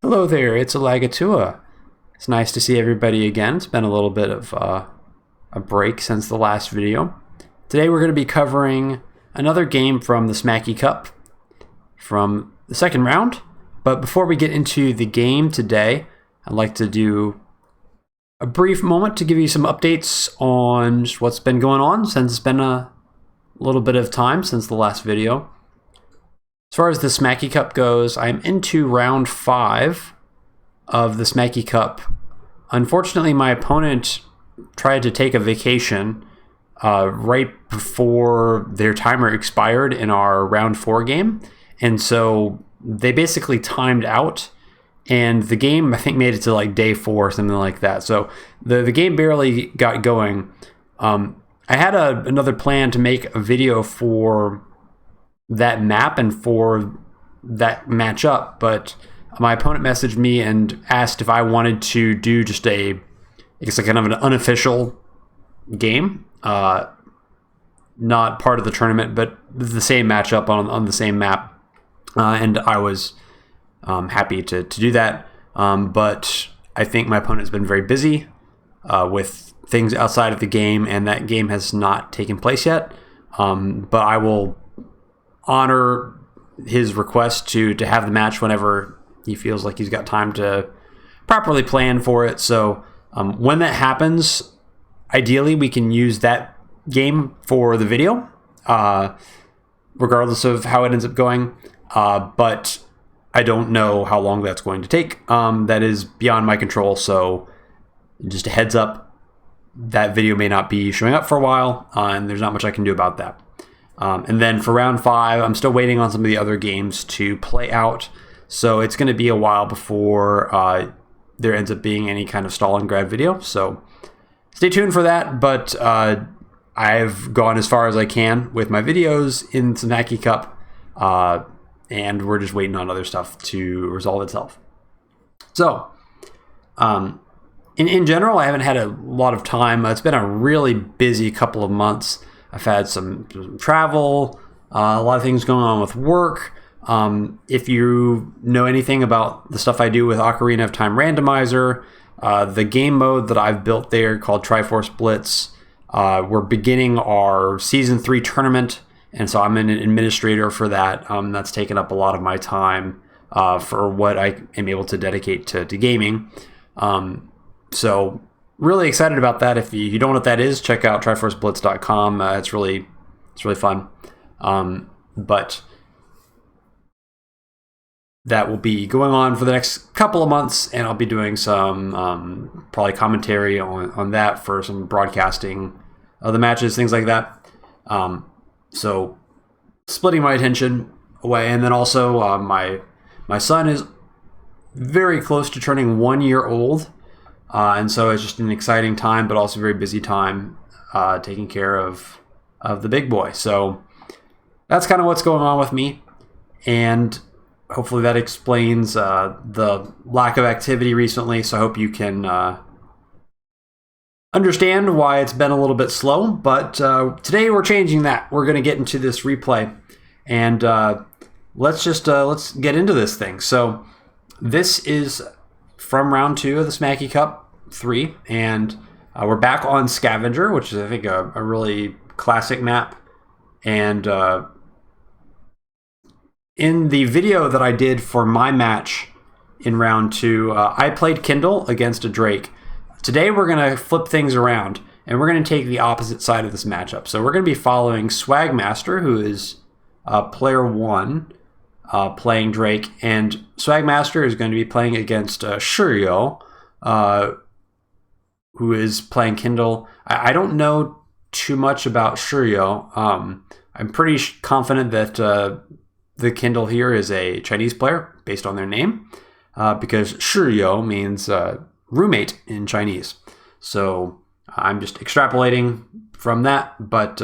Hello there, it's Alagatua. It's nice to see everybody again. It's been a little bit of a break since the last video. Today we're going to be covering another game from the Smacky Cup from the second round. But before we get into the game today, I'd like to do a brief moment to give you some updates on just what's been going on since it's been a little bit of time since the last video. As far as the Smacky Cup goes, I'm into round 5 of the Smacky Cup. Unfortunately, my opponent tried to take a vacation right before their timer expired in our round 4 game. And so they basically timed out. And the game, I think, made it to like day 4 or something like that. So the game barely got going. I had another plan to make a video for that map and for that matchup, but my opponent messaged me and asked if I wanted to do just I guess like kind of an unofficial game, not part of the tournament, but the same matchup on the same map, and I was happy to do that, but I think my opponent's been very busy with things outside of the game, and that game has not taken place yet, but I will honor his request to have the match whenever he feels like he's got time to properly plan for it. So when that happens, ideally we can use that game for the video, regardless of how it ends up going. But I don't know how long that's going to take. That is beyond my control. So just a heads up, that video may not be showing up for a while, and there's not much I can do about that. And then for round 5, I'm still waiting on some of the other games to play out. So it's going to be a while before there ends up being any kind of Stalingrad video. So stay tuned for that. But I've gone as far as I can with my videos in Smacky Cup. And we're just waiting on other stuff to resolve itself. So in general, I haven't had a lot of time. It's been a really busy couple of months. I've had some travel, a lot of things going on with work. If you know anything about the stuff I do with Ocarina of Time Randomizer, the game mode that I've built there called Triforce Blitz, we're beginning our Season 3 tournament, and so I'm an administrator for that. That's taken up a lot of my time for what I am able to dedicate to gaming. So really excited about that. If you don't know what that is, check out triforceblitz.com. It's really fun. But that will be going on for the next couple of months, and I'll be doing some probably commentary on that for some broadcasting of the matches, things like that. So splitting my attention away, and then also my son is very close to turning 1 year old. And so it's just an exciting time, but also a very busy time taking care of the big boy. So that's kind of what's going on with me. And hopefully that explains the lack of activity recently. So I hope you can understand why it's been a little bit slow. But today we're changing that. We're going to get into this replay. And let's get into this thing. So this is from round 2 of the Smacky Cup 3, and we're back on Scavenger, which is, I think, a really classic map. And in the video that I did for my match in round 2, I played Kindle against a Drake. Today we're going to flip things around, and we're going to take the opposite side of this matchup. So we're going to be following Swagmaster, who is player 1, playing Drake, and Swagmaster is going to be playing against Shiyou, who is playing Kindle. I don't know too much about Shiyou. I'm pretty confident that the Kindle here is a Chinese player based on their name, because Shiyou means roommate in Chinese. So I'm just extrapolating from that, but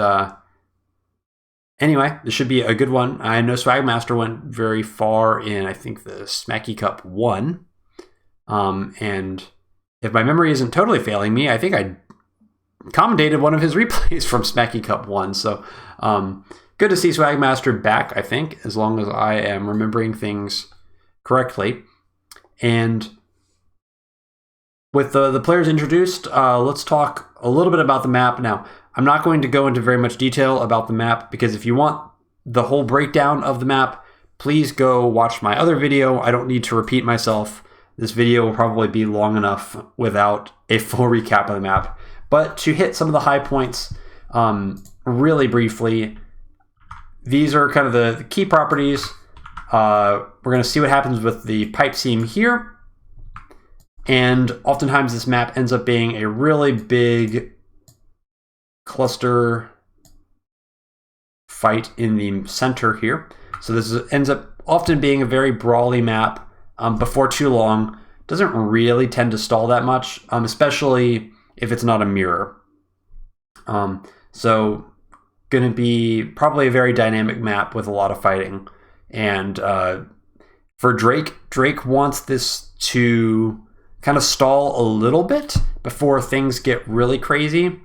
anyway, this should be a good one. I know Swagmaster went very far in, I think, the Smacky Cup 1. And if my memory isn't totally failing me, I think I commentated one of his replays from Smacky Cup 1. So good to see Swagmaster back, I think, as long as I am remembering things correctly. And with the players introduced, let's talk a little bit about the map. Now, I'm not going to go into very much detail about the map, because if you want the whole breakdown of the map, please go watch my other video. I don't need to repeat myself. This video will probably be long enough without a full recap of the map. But to hit some of the high points really briefly, these are kind of the key properties. We're going to see what happens with the pipe seam here. And oftentimes this map ends up being a really big cluster fight in the center here. So this ends up often being a very brawly map before too long. Doesn't really tend to stall that much, especially if it's not a mirror. So going to be probably a very dynamic map with a lot of fighting. And for Drake wants this to kind of stall a little bit before things get really crazy.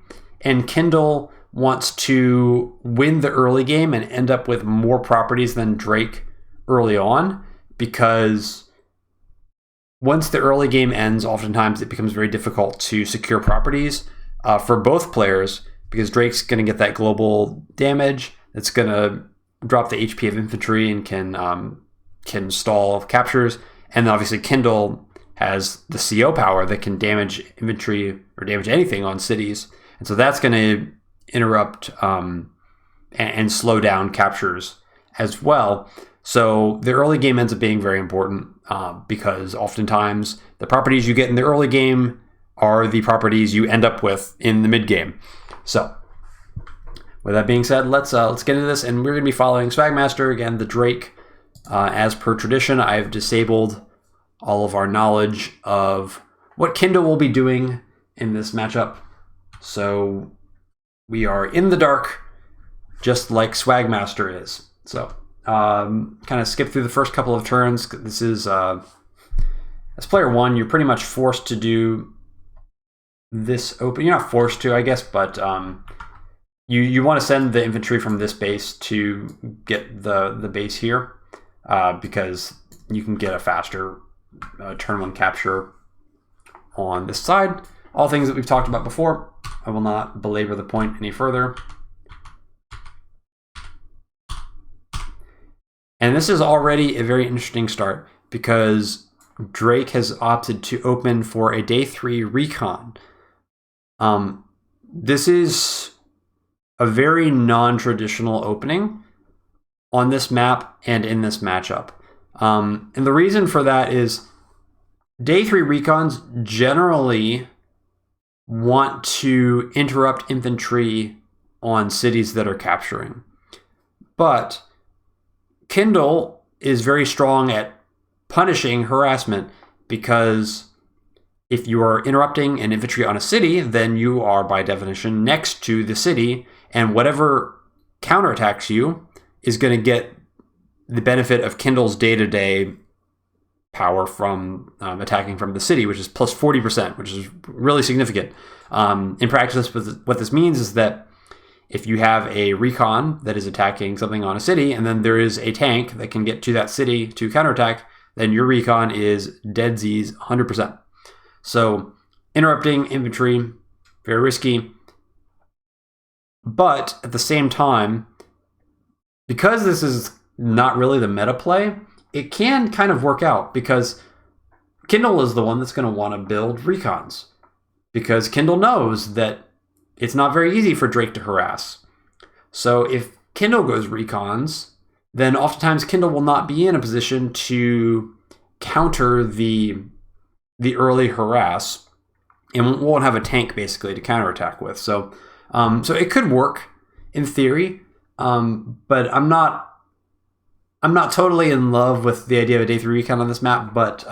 And Kindle wants to win the early game and end up with more properties than Drake early on, because once the early game ends, oftentimes it becomes very difficult to secure properties for both players, because Drake's going to get that global damage that's going to drop the HP of infantry and can stall captures. And then obviously Kindle has the CO power that can damage infantry or damage anything on cities. And so that's going to interrupt and slow down captures as well. So the early game ends up being very important because oftentimes the properties you get in the early game are the properties you end up with in the mid game. So with that being said, let's get into this, and we're going to be following Swagmaster again, the Drake. As per tradition, I've disabled all of our knowledge of what Kindle will be doing in this matchup. So we are in the dark, just like Swagmaster is. So kind of skip through the first couple of turns. This is, as player one, you're pretty much forced to do this open. You're not forced to, I guess, but you want to send the infantry from this base to get the base here, because you can get a faster turn one capture on this side. All things that we've talked about before. I will not belabor the point any further. And this is already a very interesting start, because Drake has opted to open for a day 3 recon. This is a very non-traditional opening on this map and in this matchup. And the reason for that is day 3 recons generally want to interrupt infantry on cities that are capturing. But Kindle is very strong at punishing harassment, because if you are interrupting an infantry on a city, then you are by definition next to the city, and whatever counterattacks you is going to get the benefit of Kindle's day-to-day power from attacking from the city, which is plus 40%, which is really significant. In practice, what this means is that if you have a recon that is attacking something on a city, and then there is a tank that can get to that city to counterattack, then your recon is deadsies 100%. So interrupting infantry, very risky. But at the same time, because this is not really the meta play, it can kind of work out, because Kindle is the one that's going to want to build recons, because Kindle knows that it's not very easy for Drake to harass. So if Kindle goes recons, then oftentimes Kindle will not be in a position to counter the early harass, and won't have a tank basically to counterattack with. So it could work in theory, but I'm not totally in love with the idea of a day 3 recon on this map, but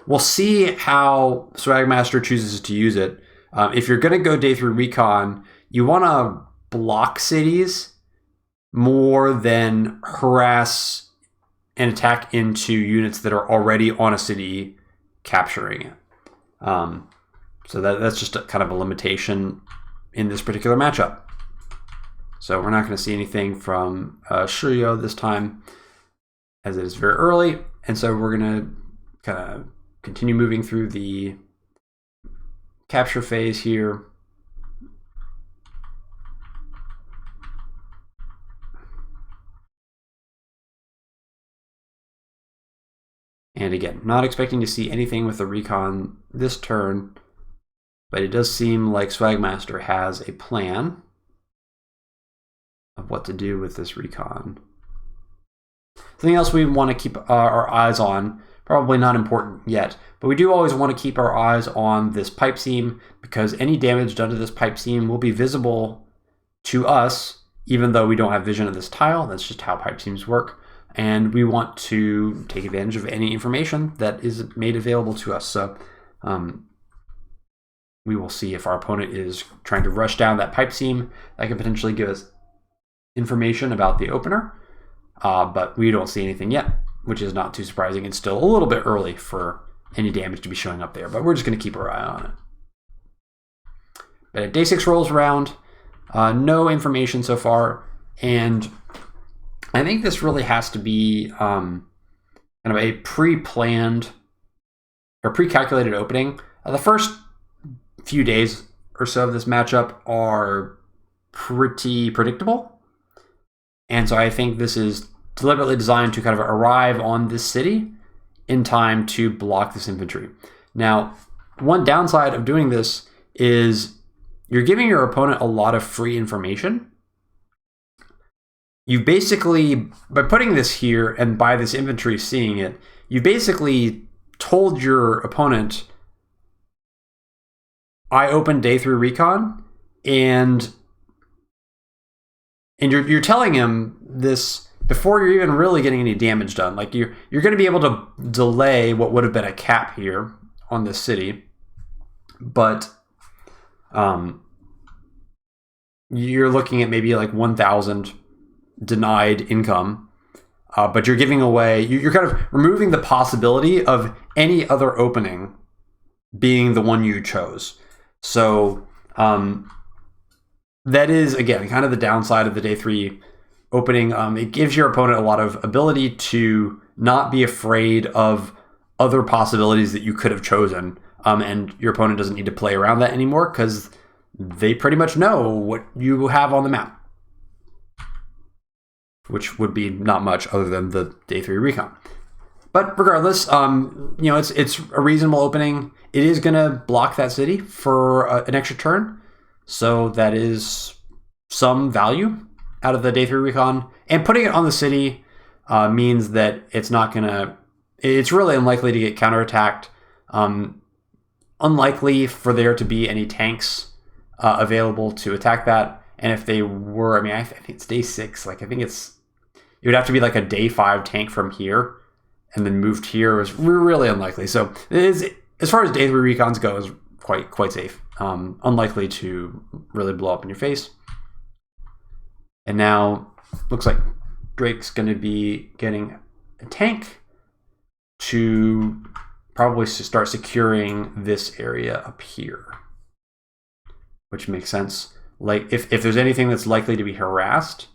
we'll see how Swagmaster chooses to use it. If you're going to go day 3 recon, you want to block cities more than harass and attack into units that are already on a city capturing it. So that's just kind of a limitation in this particular matchup. So we're not going to see anything from Shiyou this time, as it is very early. And so we're going to kind of continue moving through the capture phase here. And again, not expecting to see anything with the recon this turn, but it does seem like Swagmaster has a plan of what to do with this recon. Something else we want to keep our eyes on, probably not important yet, but we do always want to keep our eyes on this pipe seam, because any damage done to this pipe seam will be visible to us, even though we don't have vision of this tile. That's just how pipe seams work. And we want to take advantage of any information that is made available to us. So we will see if our opponent is trying to rush down that pipe seam. That can potentially give us information about the opener, but we don't see anything yet, which is not too surprising. It's still a little bit early for any damage to be showing up there, but we're just going to keep our eye on it. But day 6 rolls around, no information so far, and I think this really has to be kind of a pre-planned or pre-calculated opening. The first few days or so of this matchup are pretty predictable, and so I think this is deliberately designed to kind of arrive on this city in time to block this infantry. Now, one downside of doing this is you're giving your opponent a lot of free information. You basically, by putting this here and by this infantry seeing it, you basically told your opponent, I opened day 3 recon, and you're telling him this before you're even really getting any damage done. Like you're going to be able to delay what would have been a cap here on this city, but you're looking at maybe like 1,000 denied income, but you're giving away, you're kind of removing the possibility of any other opening being the one you chose. So that is, again, kind of the downside of the day 3 opening. It gives your opponent a lot of ability to not be afraid of other possibilities that you could have chosen, and your opponent doesn't need to play around that anymore because they pretty much know what you have on the map, which would be not much other than the day 3 recon. But regardless, it's a reasonable opening. It is going to block that city for an extra turn, so that is some value out of the day 3 recon. And putting it on the city means that it's not going to. It's really unlikely to get counterattacked. Unlikely for there to be any tanks available to attack that. And if they were, I think it's day 6. Like I think it would have to be like a day 5 tank from here, and then moved here was really unlikely. So it is, as far as day 3 recons go, is quite safe. Unlikely to really blow up in your face. And now looks like Drake's going to be getting a tank to probably start securing this area up here, which makes sense. Like if there's anything that's likely to be harassed,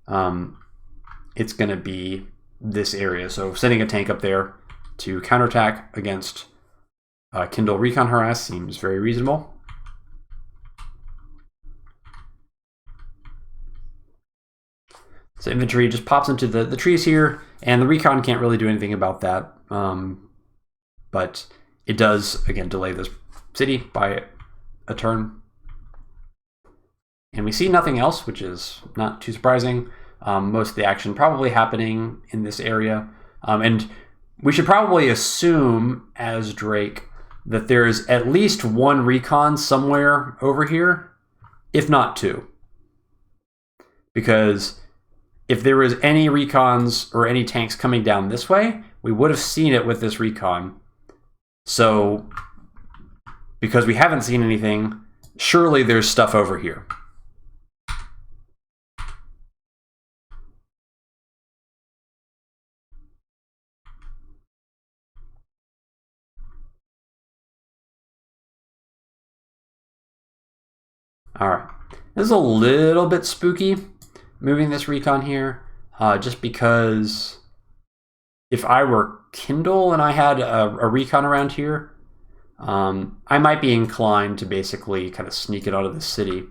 it's going to be this area. So sending a tank up there to counterattack against Kindle Recon Harass seems very reasonable. So infantry just pops into the trees here, and the Recon can't really do anything about that. But it does, again, delay this city by a turn. And we see nothing else, which is not too surprising. Most of the action probably happening in this area. And we should probably assume, as Drake, that there's at least one recon somewhere over here, if not 2. Because if there was any recons or any tanks coming down this way, we would have seen it with this recon. So, because we haven't seen anything, surely there's stuff over here. All right, this is a little bit spooky, moving this recon here, just because if I were Kindle and I had a recon around here, I might be inclined to basically kind of sneak it out of the city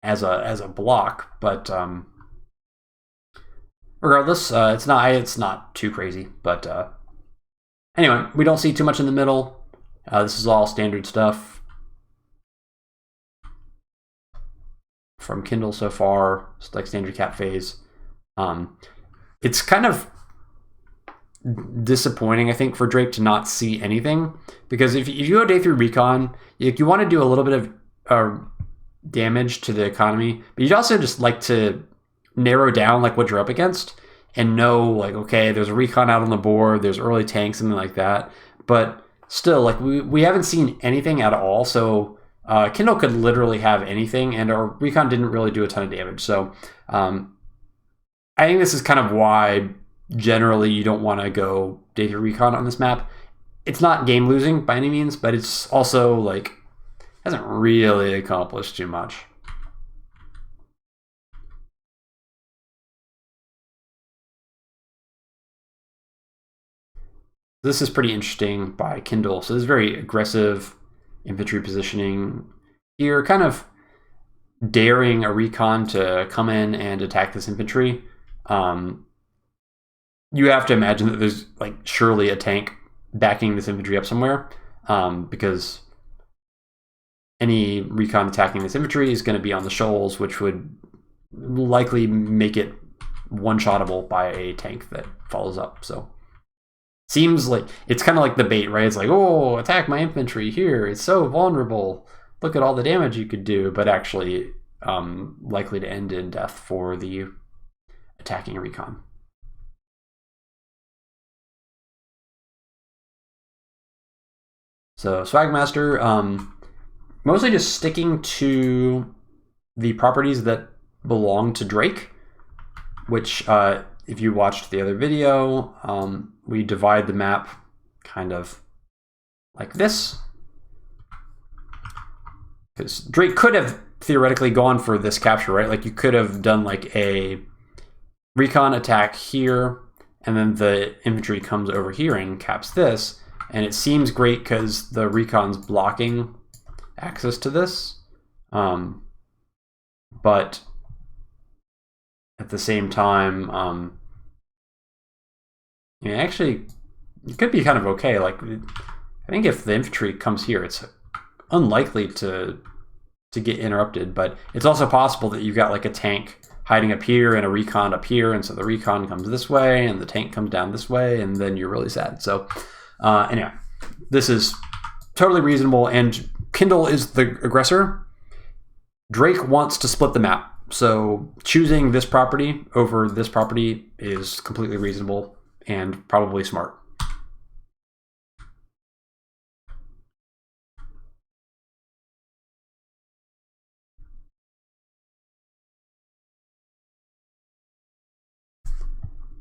as a block. But regardless, it's not too crazy. But anyway, we don't see too much in the middle. This is all standard stuff from Kindle so far. It's like standard cap phase. It's kind of disappointing, I think, for Drake to not see anything, because if you go day 3 recon, you want to do a little bit of damage to the economy, but you'd also just like to narrow down like what you're up against and know, like, okay, there's a recon out on the board, there's early tanks, something like that. But still, like, we haven't seen anything at all, so Kindle could literally have anything, and our recon didn't really do a ton of damage. So I think this is kind of why generally you don't want to go day 3 recon on this map. It's not game losing by any means, but it's also like hasn't really accomplished too much. This is pretty interesting by Kindle. So this is very aggressive infantry positioning here, kind of daring a recon to come in and attack this infantry. You have to imagine that there's like surely a tank backing this infantry up somewhere, because any recon attacking this infantry is going to be on the shoals, which would likely make it one-shottable by a tank that follows up. So seems like it's kind of like the bait, right? It's like, oh, attack my infantry here. It's so vulnerable. Look at all the damage you could do, but actually likely to end in death for the attacking recon. So Swagmaster, mostly just sticking to the properties that belong to Drake, which if you watched the other video, we divide the map kind of like this. Because Drake could have theoretically gone for this capture, right? Like you could have done like a recon attack here, and then the infantry comes over here and caps this. And it seems great because the recon's blocking access to this. But at the same time, yeah, actually, it could be kind of okay. Like, I think if the infantry comes here, it's unlikely to get interrupted. But it's also possible that you've got like a tank hiding up here and a recon up here, and so the recon comes this way and the tank comes down this way, and then you're really sad. So anyway, this is totally reasonable, and Kindle is the aggressor. Drake wants to split the map, so choosing this property over this property is completely reasonable and probably smart.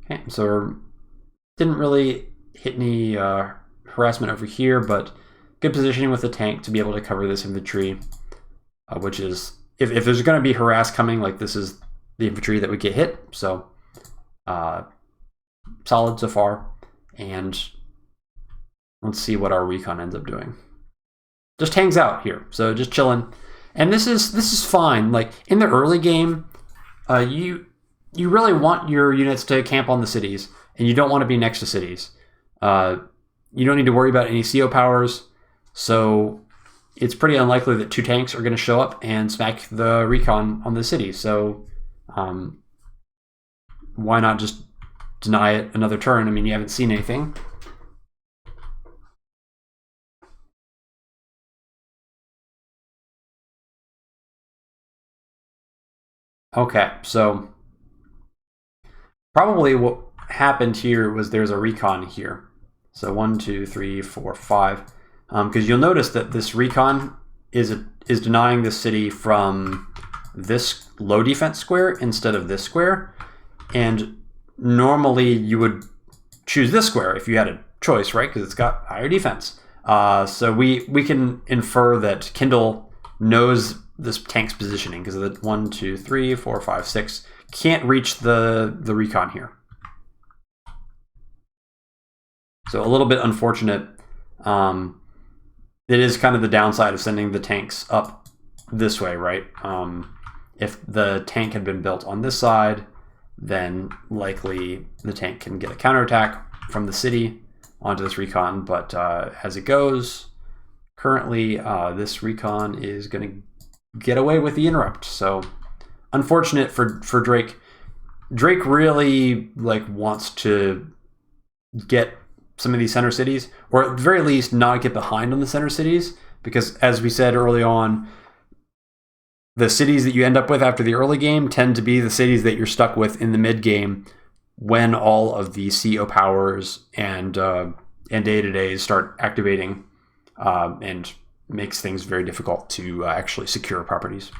Okay, so didn't really hit any harassment over here, but good positioning with the tank to be able to cover this infantry, which is, if there's going to be harass coming, like this is the infantry that would get hit. So solid so far, and let's see what our recon ends up doing. Just hangs out here, so just chilling, and this is fine. Like in the early game, you really want your units to camp on the cities, and you don't want to be next to cities. You don't need to worry about any CO powers, so it's pretty unlikely that 2 tanks are going to show up and smack the recon on the city. So why not just deny it another turn? I mean, you haven't seen anything. Okay, so probably what happened here was there's a recon here. So 1, 2, 3, 4, 5. Because you'll notice that this recon is denying this city from this low defense square instead of this square. And normally you would choose this square if you had a choice, right? Because it's got higher defense. So we can infer that Kindle knows this tank's positioning because of the 1, 2, 3, 4, 5, 6 can't reach the recon here. So a little bit unfortunate. It is kind of the downside of sending the tanks up this way, right? If the tank had been built on this side, then likely the tank can get a counterattack from the city onto this recon. But as it goes, currently this recon is going to get away with the interrupt. So unfortunate for Drake. Drake really wants to get some of these center cities, or at the very least not get behind on the center cities, because as we said early on, the cities that you end up with after the early game tend to be the cities that you're stuck with in the mid game when all of the CO powers and day-to-days start activating, and makes things very difficult to actually secure properties.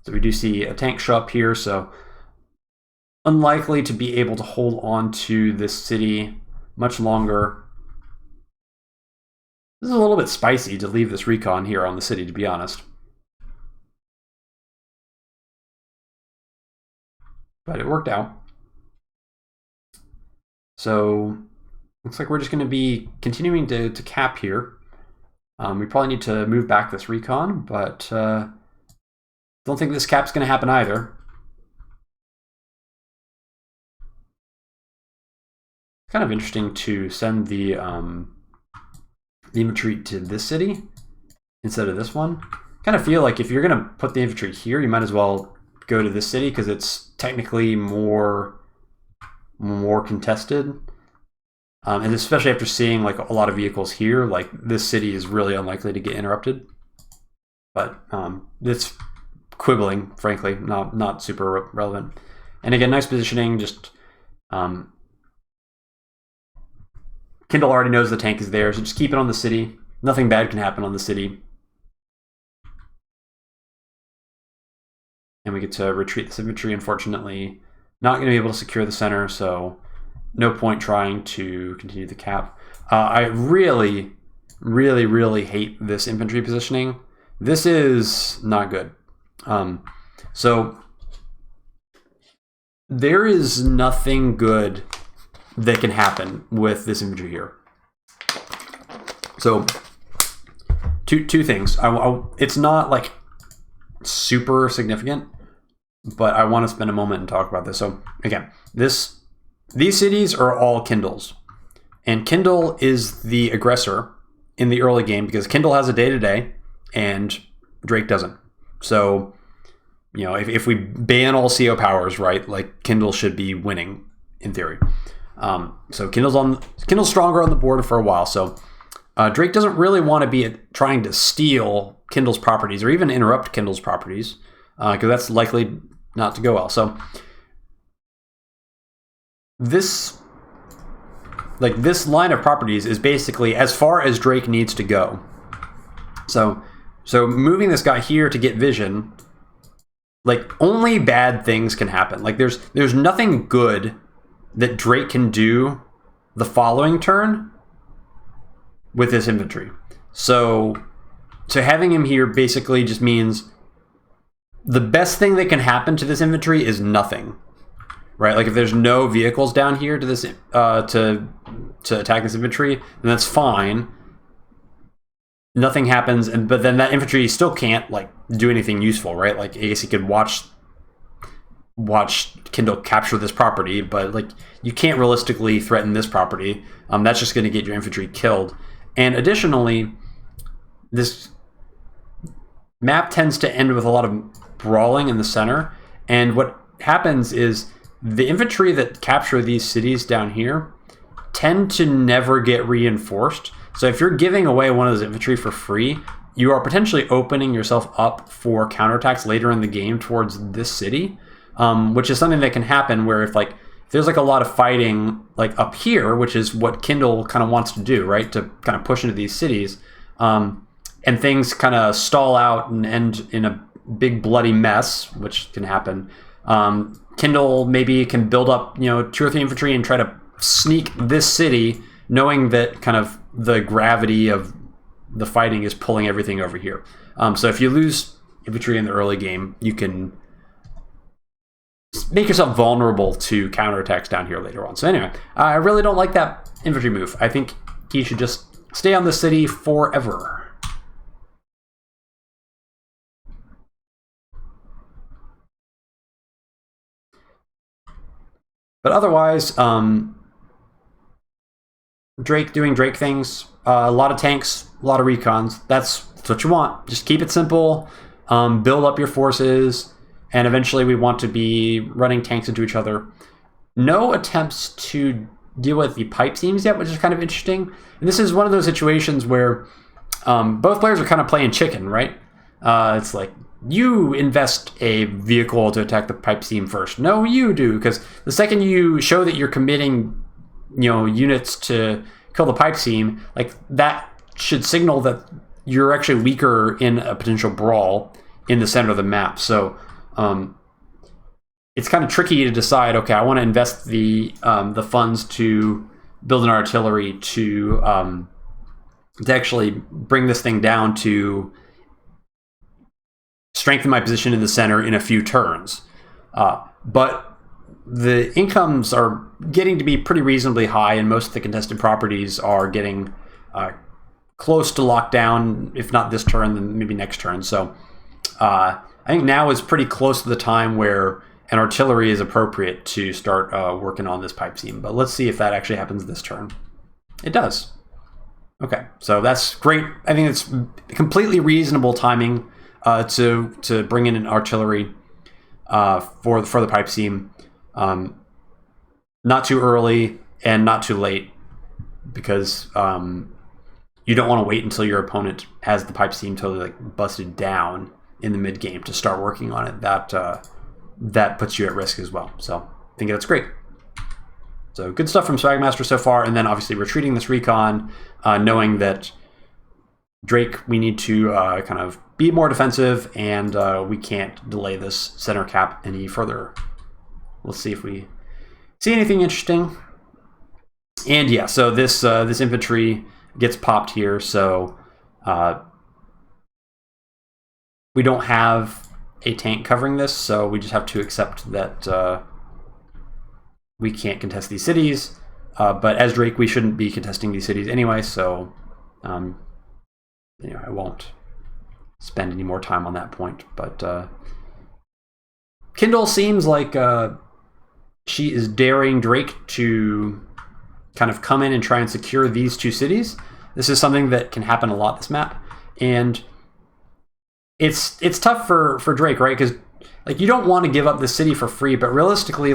So we do see a tank show up here, so unlikely to be able to hold on to this city much longer. This is a little bit spicy to leave this recon here on the city, to be honest. But it worked out. So looks like we're just going to be continuing to cap here. We probably need to move back this recon, but don't think this cap's going to happen either. It's kind of interesting to send the infantry to this city instead of this one. Kind of feel like if you're going to put the infantry here, you might as well go to this city because it's technically more contested. And especially after seeing a lot of vehicles here, this city is really unlikely to get interrupted. But it's quibbling, frankly, not super relevant. And again, nice positioning. Just Kindle already knows the tank is there, so just keep it on the city. Nothing bad can happen on the city. And we get to retreat this infantry, unfortunately. Not going to be able to secure the center, so no point trying to continue the cap. I really, really, really hate this infantry positioning. This is not good. So there is nothing good that can happen with this infantry here. So two things. It's not super significant, but I want to spend a moment and talk about this. So again, these cities are all Kindles, and Kindle is the aggressor in the early game because Kindle has a day-to-day and Drake doesn't. So, if we ban all CO powers, right, Kindle should be winning in theory. So Kindle's stronger on the board for a while. So Drake doesn't really want to be trying to steal Kindle's properties or even interrupt Kindle's properties because that's likely not to go well. So this line of properties is basically as far as Drake needs to go. So moving this guy here to get vision, only bad things can happen. There's nothing good that Drake can do the following turn with this infantry. So having him here basically just means the best thing that can happen to this infantry is nothing, right? If there's no vehicles down here to this to attack this infantry, then that's fine. Nothing happens, but then that infantry still can't do anything useful, right? I guess he could watch Kindle capture this property, but you can't realistically threaten this property. That's just going to get your infantry killed. And additionally, this map tends to end with a lot of brawling in the center. And what happens is the infantry that capture these cities down here tend to never get reinforced. So if you're giving away one of those infantry for free, you are potentially opening yourself up for counterattacks later in the game towards this city. Which is something that can happen where if there's a lot of fighting up here, which is what Kindle kind of wants to do, right? To kind of push into these cities, and things kind of stall out and end in a big bloody mess, which can happen. Kindle maybe can build up 2 or 3 infantry and try to sneak this city, knowing that kind of the gravity of the fighting is pulling everything over here. So if you lose infantry in the early game, you can make yourself vulnerable to counterattacks down here later on. So anyway, I really don't like that infantry move. I think he should just stay on the city forever. But otherwise, Drake doing Drake things, a lot of tanks, a lot of recons. That's what you want. Just keep it simple, build up your forces, and eventually we want to be running tanks into each other. No attempts to deal with the pipe seams yet, which is kind of interesting. And this is one of those situations where both players are kind of playing chicken, right? It's like, you invest a vehicle to attack the pipe seam first. No, you do, because the second you show that you're committing, units to kill the pipe seam, like that should signal that you're actually weaker in a potential brawl in the center of the map. So it's kind of tricky to decide, okay, I want to invest the funds to build an artillery to actually bring this thing down to strengthen my position in the center in a few turns. But the incomes are getting to be pretty reasonably high, and most of the contested properties are getting close to lockdown, if not this turn, then maybe next turn. So I think now is pretty close to the time where an artillery is appropriate to start working on this pipe seam. But let's see if that actually happens this turn. It does. Okay, so that's great. I think it's completely reasonable timing to bring in an artillery for the pipe seam. Not too early and not too late, because you don't want to wait until your opponent has the pipe seam totally busted down in the mid game to start working on it. That puts you at risk as well. So I think that's great. So good stuff from Swagmaster so far, and then obviously retreating this recon, knowing that Drake, we need to kind of be more defensive, and we can't delay this center cap any further. We'll see if we see anything interesting. And yeah, so this infantry gets popped here, so we don't have a tank covering this, so we just have to accept that we can't contest these cities. But as Drake, we shouldn't be contesting these cities anyway, so I won't spend any more time on that point. But Kindle seems like she is daring Drake to kind of come in and try and secure these two cities. This is something that can happen a lot this map, and it's tough for Drake, right? Because you don't want to give up the city for free, but realistically,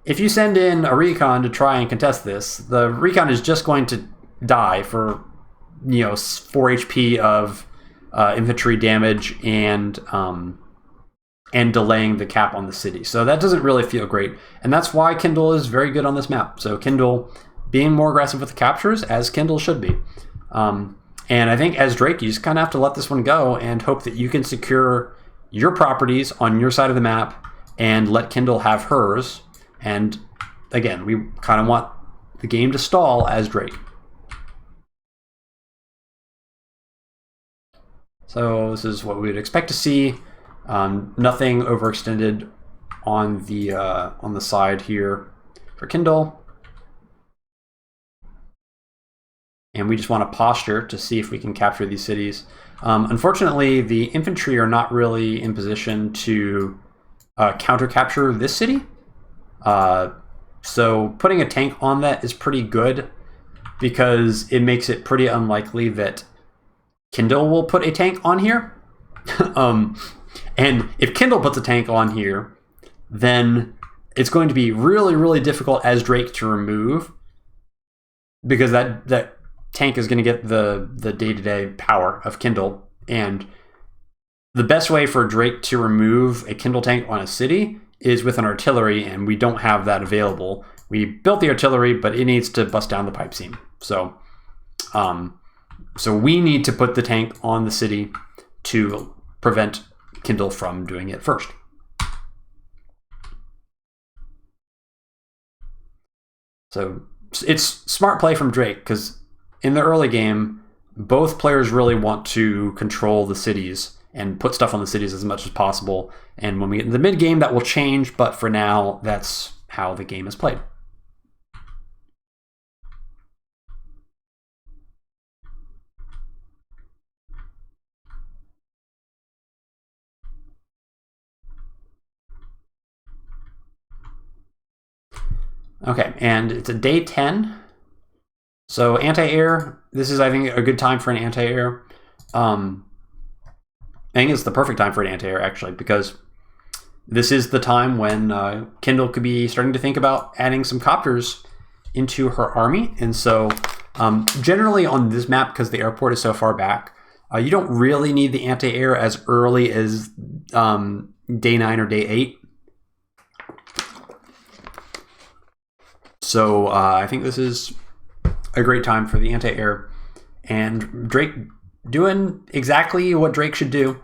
if you send in a recon to try and contest this, the recon is just going to die for 4 HP of infantry damage and delaying the cap on the city. So that doesn't really feel great, and that's why Kindle is very good on this map. So Kindle being more aggressive with the captures, as Kindle should be. And I think as Drake, you just kind of have to let this one go and hope that you can secure your properties on your side of the map and let Kindle have hers. And again, we kind of want the game to stall as Drake. So this is what we would expect to see. Nothing overextended on the side here for Kindle. And we just want to posture to see if we can capture these cities. Unfortunately, the infantry are not really in position to counter-capture this city. So putting a tank on that is pretty good, because it makes it pretty unlikely that Kindle will put a tank on here. And if Kindle puts a tank on here, then it's going to be really, really difficult as Drake to remove, because that tank is going to get the day-to-day power of Kindle. And the best way for Drake to remove a Kindle tank on a city is with an artillery, and we don't have that available. We built the artillery, but it needs to bust down the pipe seam. So we need to put the tank on the city to prevent Kindle from doing it first. So it's smart play from Drake, because in the early game, both players really want to control the cities and put stuff on the cities as much as possible. And when we get into the mid game, that will change, but for now, that's how the game is played. Okay, and it's a day 10. So anti-air, this is, I think, a good time for an anti-air. I think it's the perfect time for an anti-air, actually, because this is the time when Kindle could be starting to think about adding some copters into her army. And so generally on this map, because the airport is so far back, you don't really need the anti-air as early as day 9 or day 8. So I think this is a great time for the anti-air. And Drake doing exactly what Drake should do,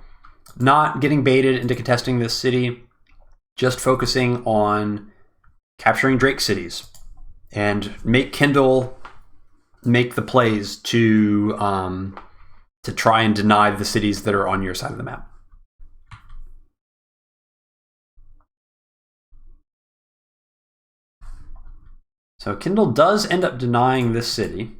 not getting baited into contesting this city, just focusing on capturing Drake cities and make Kindle make the plays to try and deny the cities that are on your side of the map. So Kindle does end up denying this city.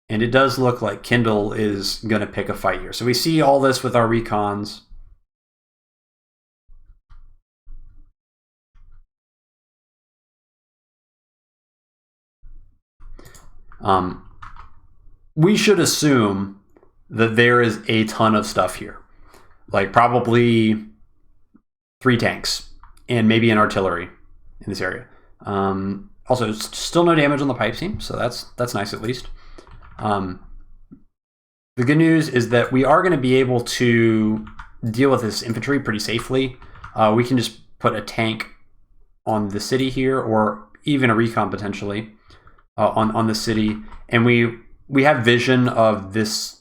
And it does look like Kindle is going to pick a fight here. So we see all this with our recons. We should assume that there is a ton of stuff here. Like probably 3 tanks and maybe an artillery in this area. Also, still no damage on the pipe seam, so that's nice at least. The good news is that we are going to be able to deal with this infantry pretty safely. We can just put a tank on the city here, or even a recon potentially on the city, and we have vision of this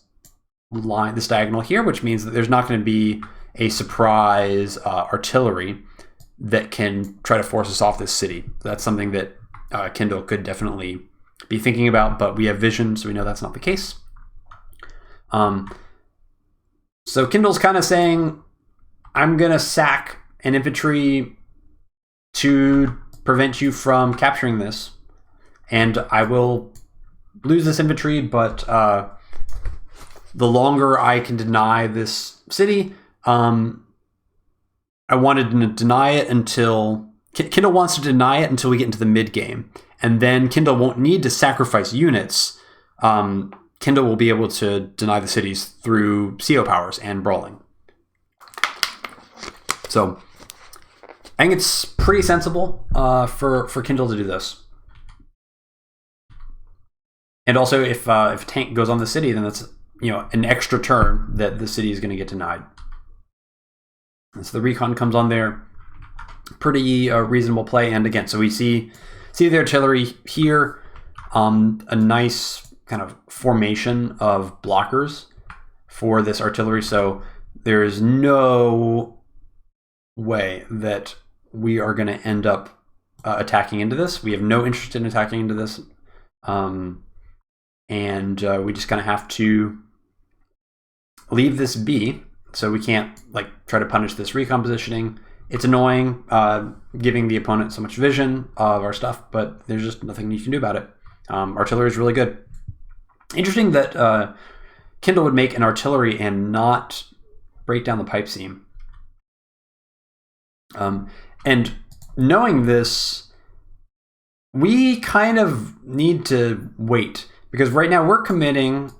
line, this diagonal here, which means that there's not going to be a surprise artillery that can try to force us off this city. That's something that Kindle could definitely be thinking about, but we have vision, so we know that's not the case. So Kindle's kind of saying, I'm going to sack an infantry to prevent you from capturing this, and I will lose this infantry, but the longer I can deny this city, I wanted to deny it until Kindle wants to deny it until we get into the mid game, and then Kindle won't need to sacrifice units. Kindle will be able to deny the cities through CO powers and brawling. So I think it's pretty sensible for Kindle to do this. And also, if a tank goes on the city, then that's an extra turn that the city is going to get denied. And so the recon comes on there, pretty reasonable play. And again, so we see the artillery here, a nice kind of formation of blockers for this artillery. So there is no way that we are going to end up attacking into this. We have no interest in attacking into this. And we just kind of have to leave this be. So we can't try to punish this recon positioning. It's annoying giving the opponent so much vision of our stuff, but there's just nothing you can do about it. Artillery is really good. Interesting that Kindle would make an artillery and not break down the pipe seam. And knowing this, we kind of need to wait, because right now we're committing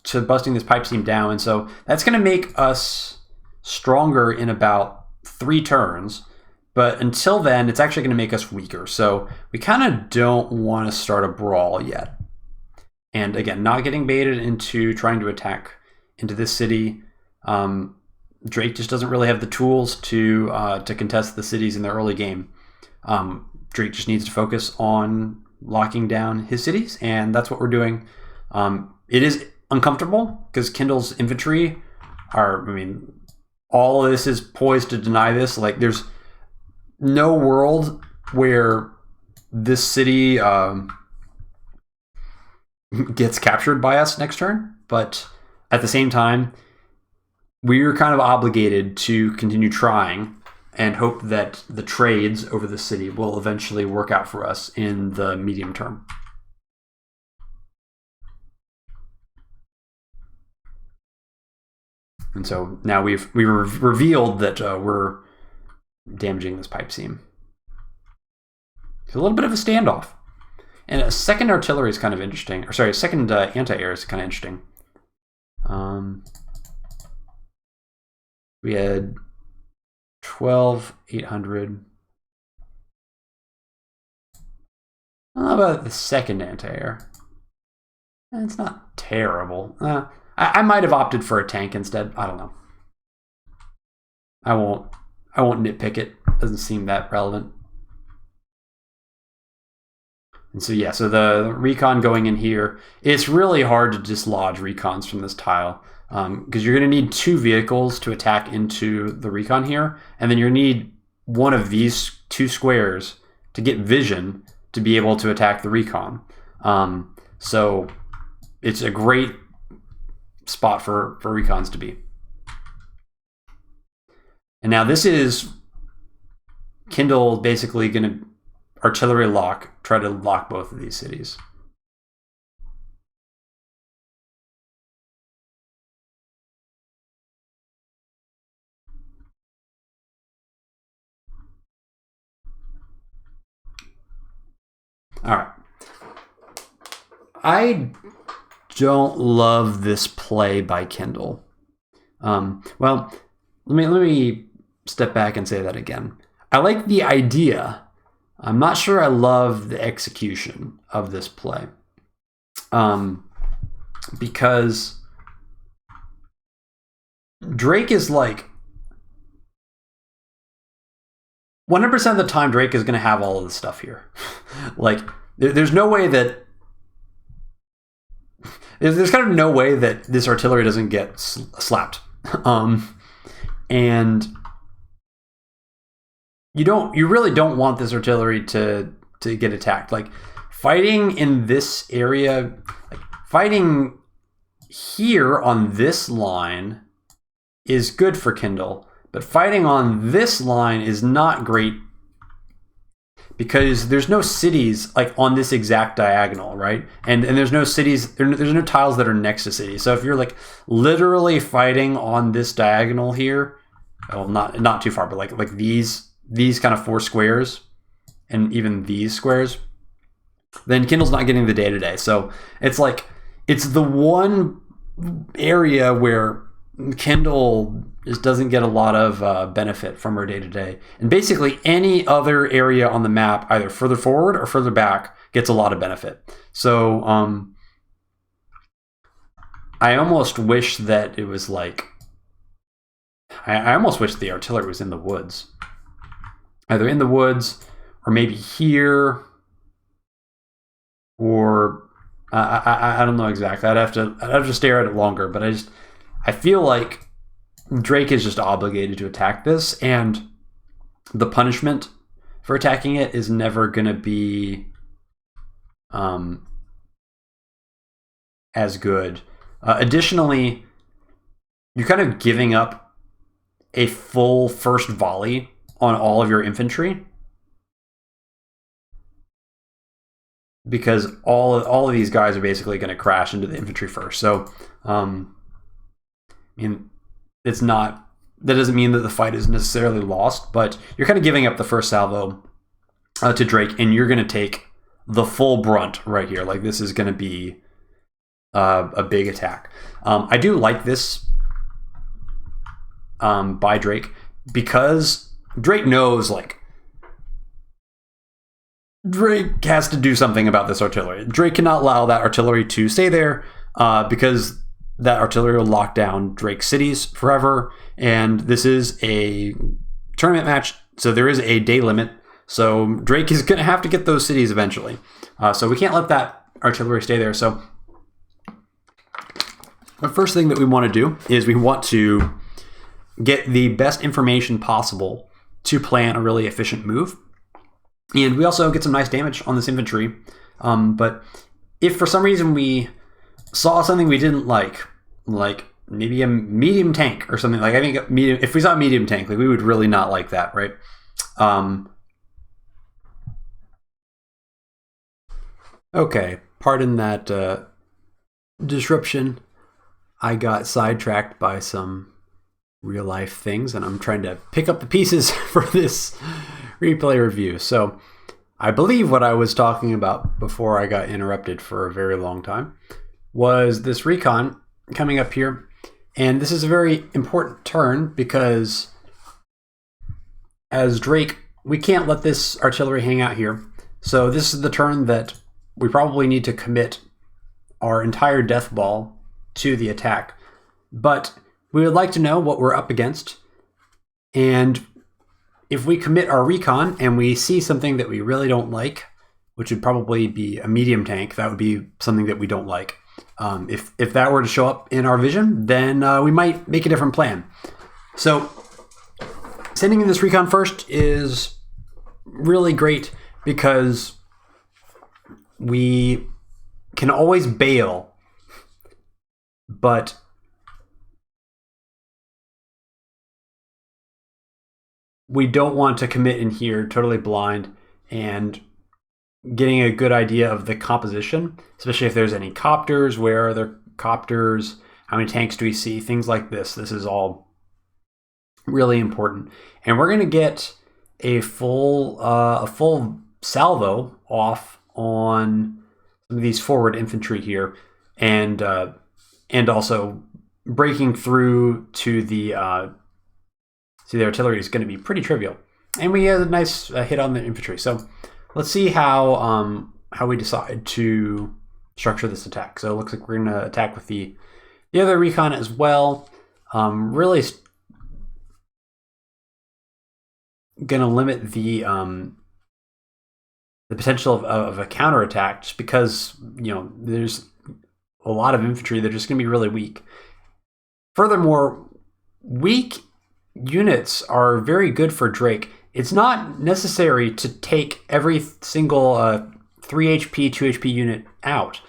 to busting this pipe seam down, and so that's going to make us stronger in about 3 turns, but until then it's actually going to make us weaker. So we kind of don't want to start a brawl yet. And again, not getting baited into trying to attack into this city. Drake just doesn't really have the tools to contest the cities in the early game. Drake just needs to focus on locking down his cities, and that's what we're doing. It is uncomfortable because Kindle's infantry all of this is poised to deny this. There's no world where this city gets captured by us next turn, but at the same time, we're kind of obligated to continue trying and hope that the trades over the city will eventually work out for us in the medium term. And so now we've revealed that we're damaging this pipe seam. It's a little bit of a standoff. And a second artillery is kind of interesting. Or sorry, a second anti-air is kind of interesting. We had 12,800. How about the second anti-air? It's not terrible. I might have opted for a tank instead. I don't know. I won't nitpick it. Doesn't seem that relevant. And so yeah, so the recon going in here, it's really hard to dislodge recons from this tile because you're going to need 2 vehicles to attack into the recon here, and then you're going to need one of these 2 squares to get vision to be able to attack the recon. So it's a great spot for recons to be. And now this is Kindle basically going to artillery lock, try to lock both of these cities. All right. I don't love this play by Kindle. Well, let me step back and say that again. I like the idea. I'm not sure I love the execution of this play. Because Drake is like 100% of the time Drake is going to have all of the stuff here. Like there's no way that there's kind of no way that this artillery doesn't get slapped. And you really don't want this artillery to get attacked. Like fighting in this area, like fighting here on this line is good for Kindle, but fighting on this line is not great because there's no cities like on this exact diagonal, right? And there's no cities, there's no tiles that are next to cities. So if you're like literally fighting on this diagonal here, well, not too far, but like these kind of 4 squares and even these squares, then Kindle's not getting the day-to-day. So it's like, it's the one area where Kindle just doesn't get a lot of benefit from her day-to-day. And basically any other area on the map, either further forward or further back, gets a lot of benefit. So I almost wish that it was like, I almost wish the artillery was in the woods. Either in the woods or maybe here, or I don't know exactly. I'd have to stare at it longer, but I feel like Drake is just obligated to attack this, and the punishment for attacking it is never going to be as good. Additionally, you're kind of giving up a full first volley on all of your infantry, because all of these guys are basically going to crash into the infantry first. So, I mean, it's not, that doesn't mean that the fight is necessarily lost, but you're kind of giving up the first salvo to Drake, and you're going to take the full brunt right here. Like, this is going to be a big attack. I do like this by Drake, because Drake knows, like, Drake has to do something about this artillery. Drake cannot allow that artillery to stay there because that artillery will lock down Drake's cities forever. And this is a tournament match, so there is a day limit. So Drake is going to have to get those cities eventually. So we can't let that artillery stay there. So the first thing that we want to do is we want to get the best information possible to plan a really efficient move. And we also get some nice damage on this infantry. But if for some reason we saw something we didn't like maybe a medium tank or something, like I think medium, if we saw a medium tank, like we would really not like that, right? Okay, pardon that disruption. I got sidetracked by some real life things, and I'm trying to pick up the pieces for this replay review. So I believe what I was talking about before I got interrupted for a very long time was this recon coming up here. And this is a very important turn because as Drake, we can't let this artillery hang out here. So this is the turn that we probably need to commit our entire death ball to the attack. But we would like to know what we're up against. And if we commit our recon and we see something that we really don't like, which would probably be a medium tank, that would be something that we don't like. If that were to show up in our vision, then we might make a different plan. So sending in this recon first is really great because we can always bail, but we don't want to commit in here totally blind and getting a good idea of the composition, especially if there's any copters, where are there copters, how many tanks do we see, things like this. This is all really important. And we're going to get a full salvo off on some of these forward infantry here, and also breaking through to the artillery is going to be pretty trivial. And we had a nice hit on the infantry. So let's see how we decide to structure this attack. So it looks like we're going to attack with the other recon as well. Really going to limit the potential of a counterattack, just because there's a lot of infantry that are just going to be really weak. Furthermore, weak units are very good for Drake. It's not necessary to take every single 3 HP, 2 HP unit out,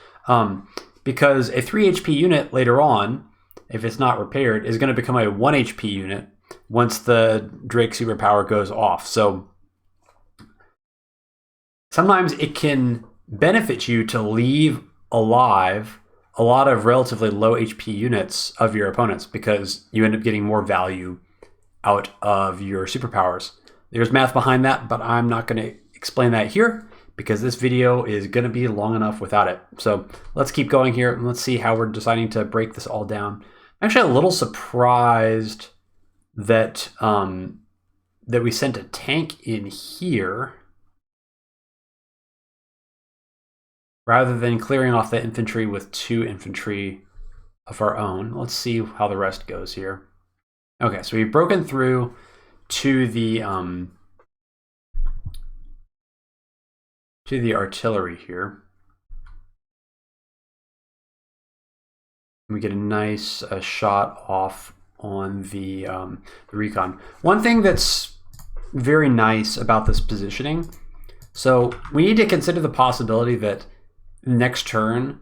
because a 3 HP unit later on, if it's not repaired, is going to become a 1 HP unit once the Drake superpower goes off. So sometimes it can benefit you to leave alive a lot of relatively low HP units of your opponents, because you end up getting more value out of your superpowers. There's math behind that, but I'm not going to explain that here because this video is going to be long enough without it. So let's keep going here and let's see how we're deciding to break this all down. I'm actually a little surprised that that we sent a tank in here rather than clearing off the infantry with 2 infantry of our own. Let's see how the rest goes here. Okay, so we've broken through to the artillery here. We get a nice shot off on the recon. One thing that's very nice about this positioning, so we need to consider the possibility that next turn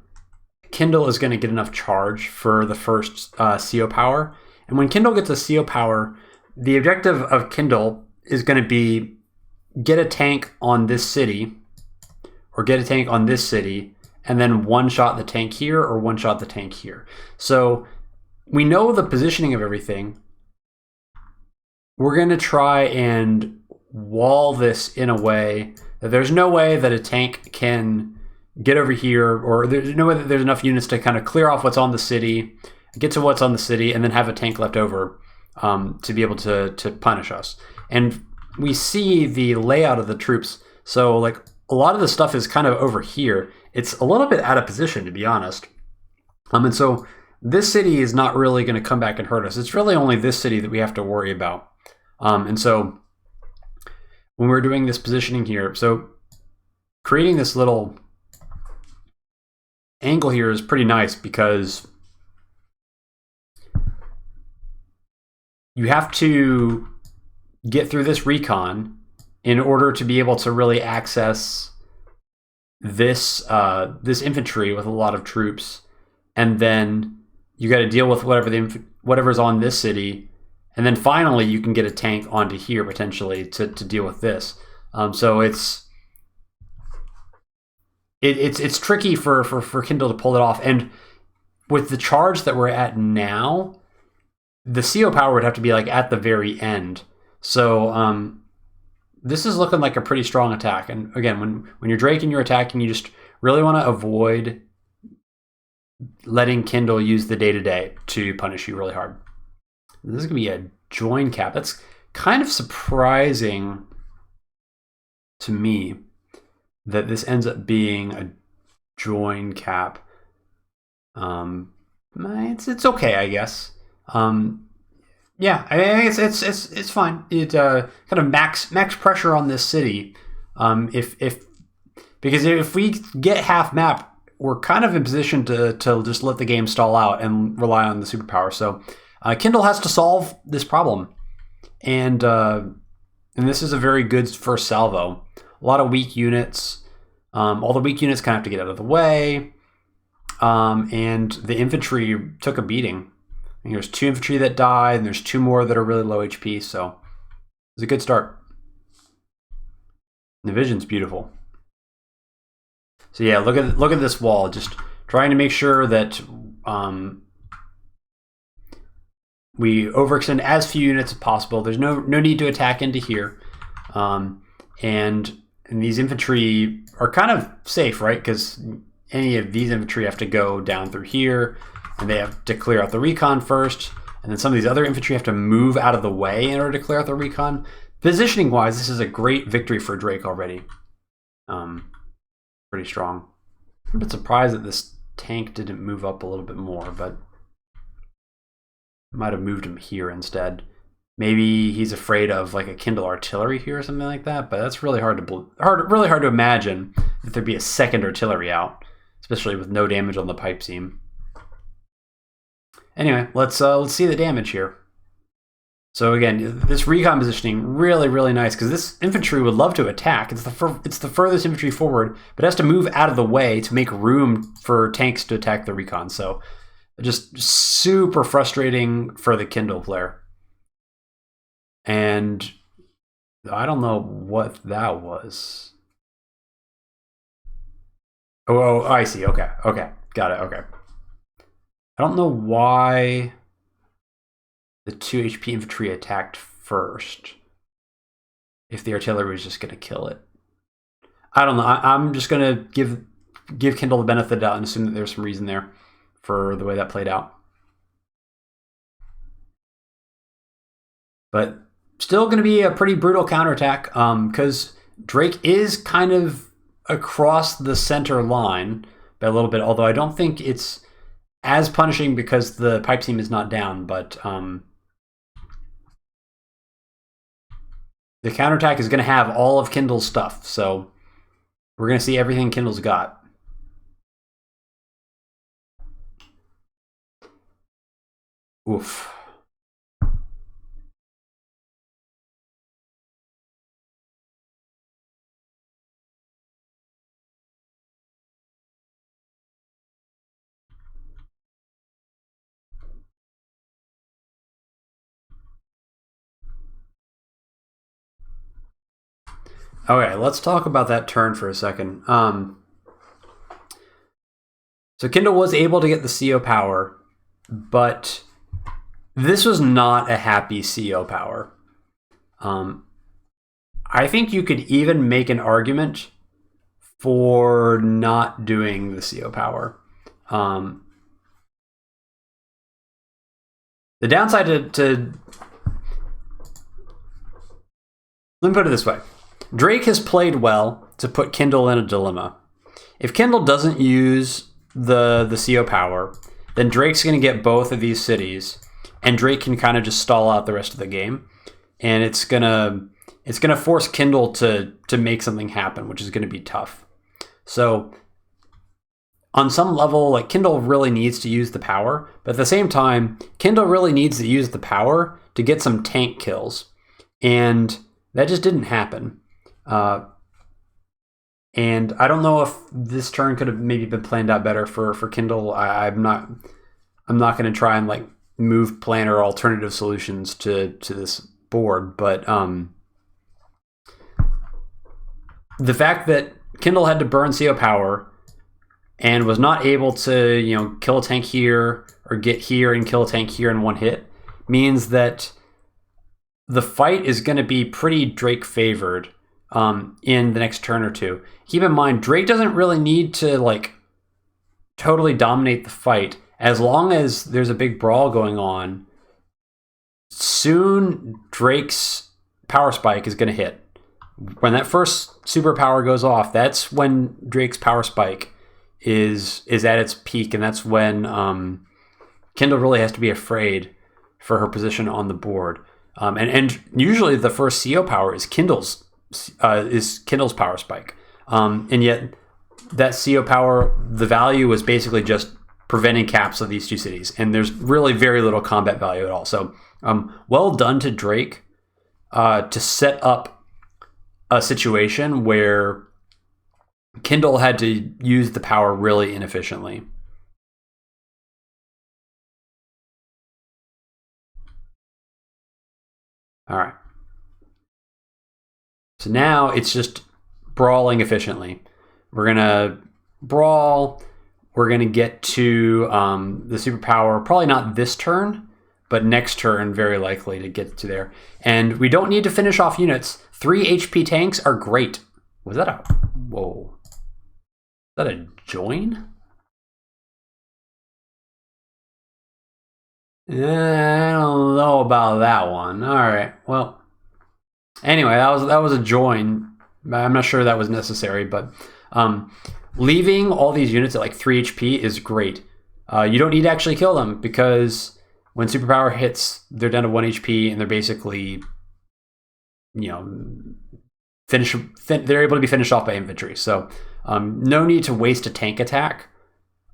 Kindle is going to get enough charge for the first CO power. And when Kindle gets a CO power, the objective of Kindle is going to be get a tank on this city, or get a tank on this city, and then one-shot the tank here or one-shot the tank here. So we know the positioning of everything. We're going to try and wall this in a way that there's no way that a tank can get over here, or there's no way that there's enough units to kind of clear off what's on the city, get to what's on the city, and then have a tank left over to be able to punish us. And we see the layout of the troops. So like a lot of the stuff is kind of over here. It's a little bit out of position, to be honest. And so this city is not really going to come back and hurt us. It's really only this city that we have to worry about. And so when we're doing this positioning here, so creating this little angle here is pretty nice, because you have to get through this recon in order to be able to really access this this infantry with a lot of troops, and then you got to deal with whatever's on this city, and then finally you can get a tank onto here potentially to deal with this. So it's tricky for Kindle to pull it off, and with the charge that we're at now, the CO power would have to be like at the very end. So this is looking like a pretty strong attack. And again, when you're Drake and you're attacking, you just really want to avoid letting Kindle use the day-to-day to punish you really hard. This is going to be a join cap. That's kind of surprising to me that this ends up being a join cap. It's okay, I guess. Yeah, I think it's fine. It kind of max pressure on this city. Because if we get half map, we're kind of in position to just let the game stall out and rely on the superpower. So Kindle has to solve this problem, and this is a very good first salvo. A lot of weak units. All the weak units kind of have to get out of the way, and the infantry took a beating. And there's 2 infantry that died, and there's 2 more that are really low HP. So it's a good start. The vision's beautiful. So yeah, look at this wall. Just trying to make sure that we overextend as few units as possible. There's no need to attack into here, and these infantry are kind of safe, right? Because any of these infantry have to go down through here, and they have to clear out the recon first, and then some of these other infantry have to move out of the way in order to clear out the recon. Positioning wise, this is a great victory for Drake already. Pretty strong. I'm a bit surprised that this tank didn't move up a little bit more, but might have moved him here instead. Maybe he's afraid of like a Kindle artillery here or something like that, but that's really hard to imagine that there'd be a second artillery out, especially with no damage on the pipe seam. Anyway, let's see the damage here. So again, this recon positioning really nice, because this infantry would love to attack. It's the furthest infantry forward, but it has to move out of the way to make room for tanks to attack the recon. So just super frustrating for the Kindle player. And I don't know what that was. Oh, I see. Okay, got it. Okay. I don't know why the 2 HP infantry attacked first, if the artillery was just going to kill it. I don't know. I'm just going to give Kindle the benefit of the doubt and assume that there's some reason there for the way that played out. But still going to be a pretty brutal counterattack, because Drake is kind of across the center line by a little bit, although I don't think it's as punishing because the pipe seam is not down, but the counterattack is going to have all of Kindle's stuff, so we're going to see everything Kindle's got. Oof. Okay, let's talk about that turn for a second. So Kindle was able to get the CO power, but this was not a happy CO power. I think you could even make an argument for not doing the CO power. The downside to let me put it this way. Drake has played well to put Kindle in a dilemma. If Kindle doesn't use the CO power, then Drake's going to get both of these cities, and Drake can kind of just stall out the rest of the game, and it's gonna force Kindle to make something happen, which is going to be tough. So on some level, like, Kindle really needs to use the power, but at the same time, Kindle really needs to use the power to get some tank kills, and that just didn't happen. And I don't know if this turn could have maybe been planned out better for Kindle. I'm not going to try and like move plan or alternative solutions to this board, but the fact that Kindle had to burn CO power and was not able to kill a tank here or get here and kill a tank here in one hit means that the fight is going to be pretty Drake favored in the next turn or two. Keep in mind, Drake doesn't really need to like totally dominate the fight. As long as there's a big brawl going on, soon Drake's power spike is going to hit. When that first superpower goes off, that's when Drake's power spike is at its peak, and that's when Kindle really has to be afraid for her position on the board. And usually the first CO power is Kindle's power spike, and yet that CO power, the value was basically just preventing caps of these two cities, and there's really very little combat value at all. So well done to Drake to set up a situation where Kindle had to use the power really inefficiently. All right. So now it's just brawling efficiently. We're going to brawl. We're going to get to the superpower, probably not this turn, but next turn, very likely to get to there. And we don't need to finish off units. 3 HP tanks are great. Was that a... Whoa. Is that a join? I don't know about that one. All right. Well, anyway, that was a join. I'm not sure that was necessary, but leaving all these units at like 3 HP is great. You don't need to actually kill them because when superpower hits, they're down to 1 HP and they're basically, they're able to be finished off by infantry. So no need to waste a tank attack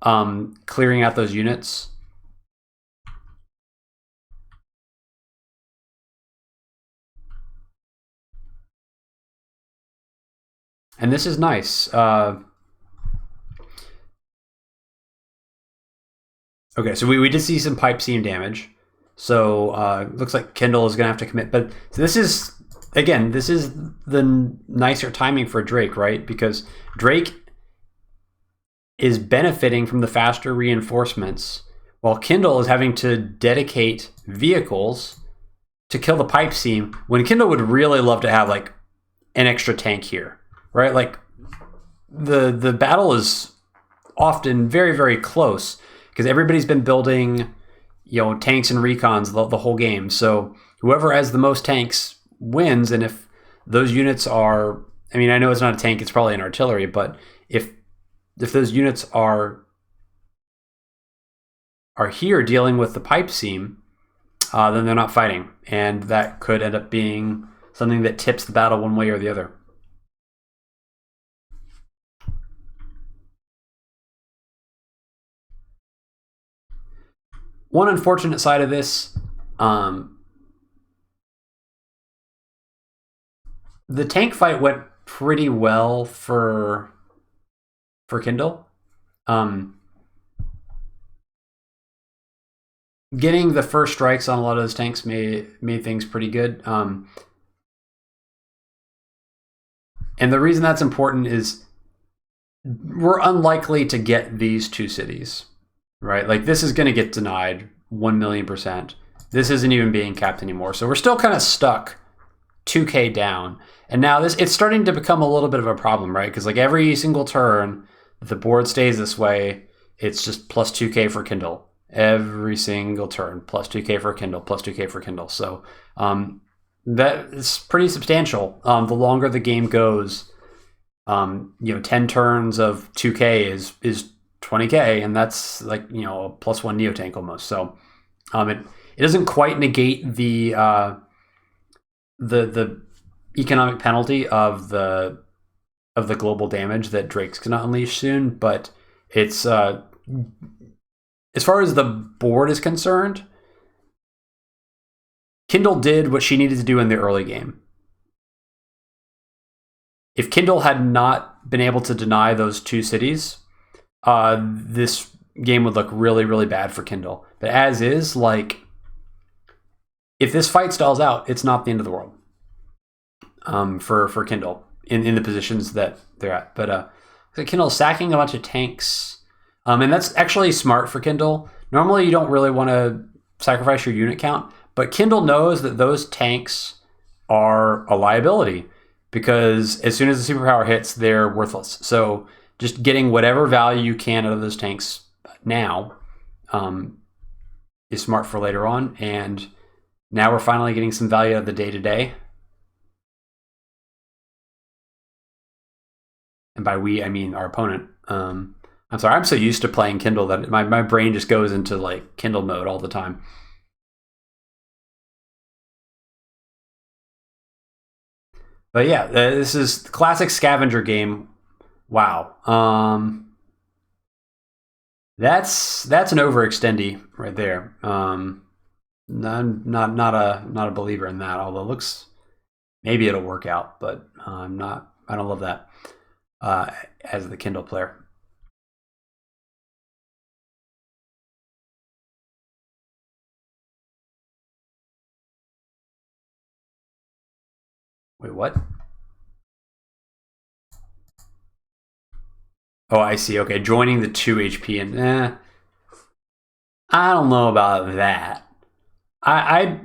clearing out those units. And this is nice. Okay, so we did see some pipe seam damage. So looks like Kindle is going to have to commit. But this is, again, this is the nicer timing for Drake, right? Because Drake is benefiting from the faster reinforcements, while Kindle is having to dedicate vehicles to kill the pipe seam, when Kindle would really love to have like an extra tank here. Right, like the battle is often very, very close because everybody's been building, tanks and recons the whole game. So whoever has the most tanks wins. And if those units are, I mean, I know it's not a tank; it's probably an artillery. But if those units are here dealing with the pipe seam, then they're not fighting, and that could end up being something that tips the battle one way or the other. One unfortunate side of this, the tank fight went pretty well for Kindle. Getting the first strikes on a lot of those tanks made things pretty good. And the reason that's important is we're unlikely to get these two cities. Right, like this is going to get denied 1,000,000%. This isn't even being capped anymore, so we're still kind of stuck 2K down. And now it's starting to become a little bit of a problem, right? Because like every single turn, if the board stays this way, it's just plus 2K for Kindle. Every single turn, plus 2K for Kindle, plus 2K for Kindle. So that is pretty substantial. The longer the game goes, 10 turns of 2K is 20K, and that's like a +1 Neotank almost. So it doesn't quite negate the economic penalty of the global damage that Drake's gonna unleash soon, but it's as far as the board is concerned, Kindle did what she needed to do in the early game. if Kindle had not been able to deny those 2 cities, this game would look really, really bad for Kindle. But as is, like, if this fight stalls out, it's not the end of the world for Kindle in the positions that they're at. But Kindle's sacking a bunch of tanks. And that's actually smart for Kindle. Normally, you don't really want to sacrifice your unit count, but Kindle knows that those tanks are a liability because as soon as the superpower hits, they're worthless. So just getting whatever value you can out of those tanks now is smart for later on. And now we're finally getting some value out of the day-to-day. And by we, I mean our opponent. I'm sorry, I'm so used to playing Kindle that my brain just goes into like Kindle mode all the time. But yeah, this is the classic scavenger game. Wow. That's an overextendy right there. I'm not a believer in that, although it looks maybe it'll work out, but I don't love that as the Kindle player. Wait, what? Oh, I see. Okay, joining the 2 HP and I don't know about that. Yeah,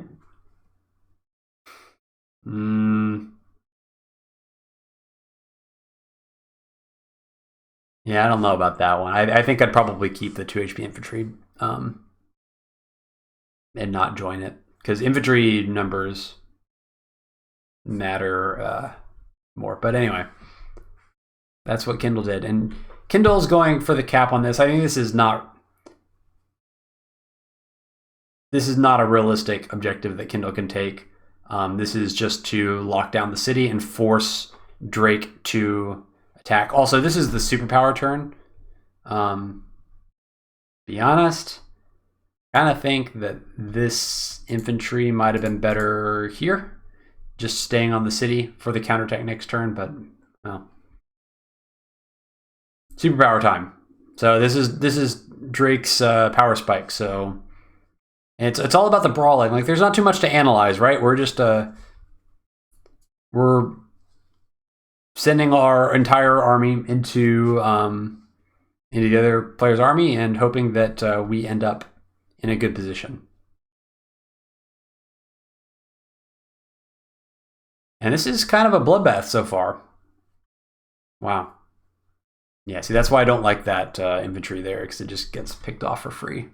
I don't know about that one. I think I'd probably keep the 2 HP infantry and not join it because infantry numbers matter more. But anyway, that's what Kindle did, and Kindle's going for the cap on this. I think this is not a realistic objective that Kindle can take. This is just to lock down the city and force Drake to attack. Also, this is the superpower turn. Be honest, kind of think that this infantry might have been better here. Just staying on the city for the counterattack next turn, but well. Superpower time. So this is Drake's power spike. So it's all about the brawling. Like there's not too much to analyze, right? We're just we're sending our entire army into the other player's army and hoping that we end up in a good position. And this is kind of a bloodbath so far. Wow. Yeah, see, that's why I don't like that infantry there, because it just gets picked off for free.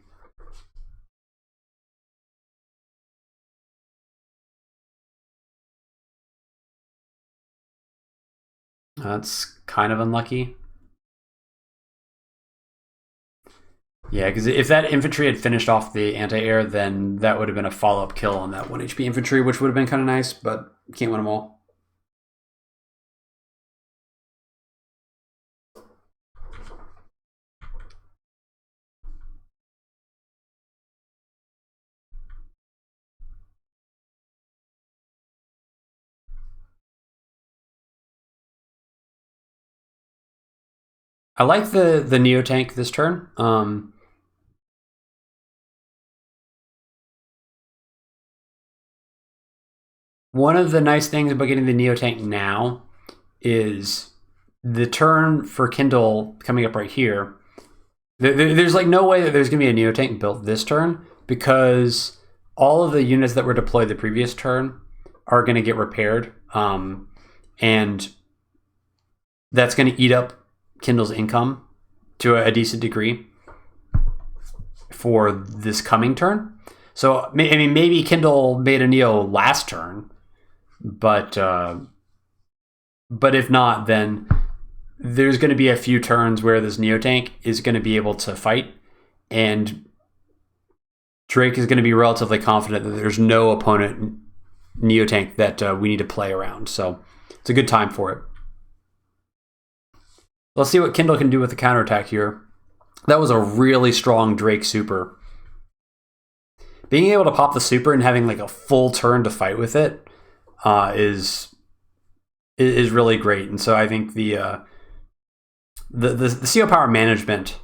That's kind of unlucky. Yeah, because if that infantry had finished off the anti-air, then that would have been a follow-up kill on that 1 HP infantry, which would have been kind of nice, but can't win them all. I like the Neo tank this turn. One of the nice things about getting the Neo tank now is the turn for Kindle coming up right here. There's like no way that there's going to be a Neo tank built this turn because all of the units that were deployed the previous turn are going to get repaired. And that's going to eat up Kindle's income to a decent degree for this coming turn. So, I mean, maybe Kindle made a Neo last turn, but if not, then there's going to be a few turns where this Neo tank is going to be able to fight, and Drake is going to be relatively confident that there's no opponent Neo tank that we need to play around. So it's a good time for it. Let's see what Kindle can do with the counterattack here. That was a really strong Drake super. Being able to pop the super and having like a full turn to fight with it is is really great. And so I think the CO power management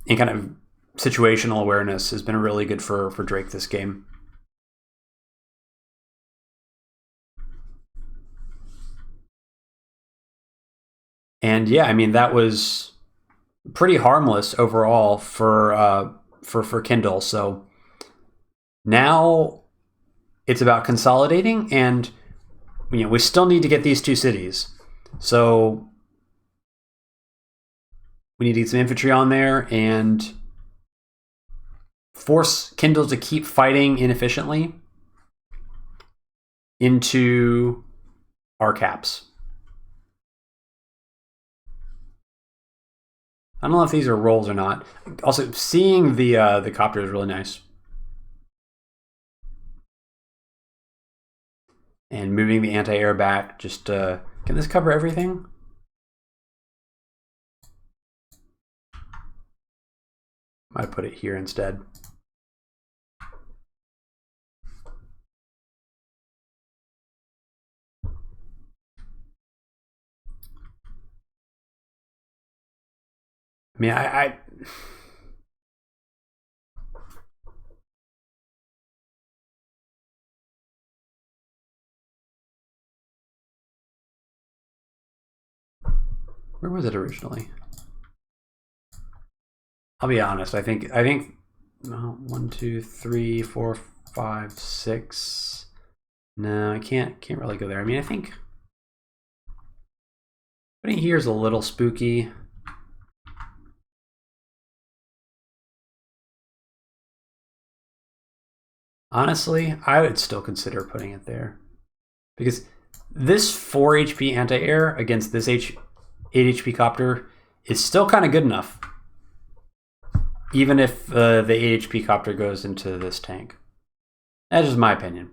and kind of situational awareness has been really good for Drake this game. And yeah, I mean, that was pretty harmless overall for Kindle. So now it's about consolidating, and we still need to get these 2 cities. So we need to get some infantry on there and force Kindle to keep fighting inefficiently into our caps. I don't know if these are rolls or not. Also, seeing the copter is really nice. And moving the anti-air back, just can this cover everything? Might put it here instead. I mean, I where was it originally? I'll be honest. I think 1, 2, 3, 4, 5, 6. No, I can't really go there. I mean, I think putting here is a little spooky. Honestly, I would still consider putting it there, because this 4 HP anti-air against this 8 HP copter is still kind of good enough, even if the 8 HP copter goes into this tank. That's just my opinion.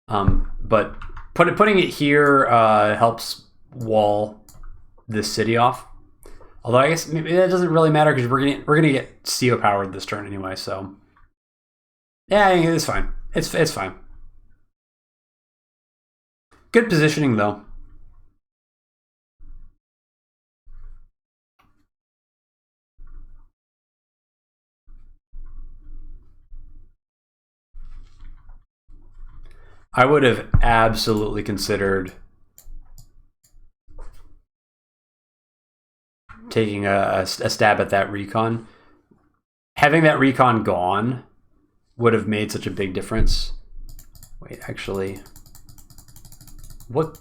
But putting it here helps wall this city off. Although I guess maybe that doesn't really matter, because we're gonna get CO powered this turn anyway. So yeah, it's fine. It's fine. Good positioning though. I would have absolutely considered taking a stab at that recon. Having that recon gone would have made such a big difference. Wait, actually, what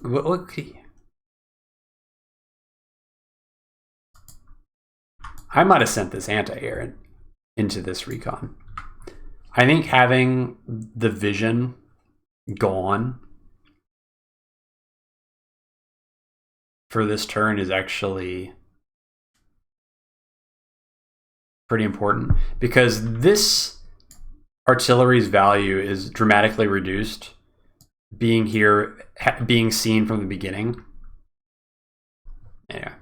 I might have sent this anti-air into this recon. I think having the vision gone for this turn is actually pretty important, because this artillery's value is dramatically reduced being here, being seen from the beginning. Yeah.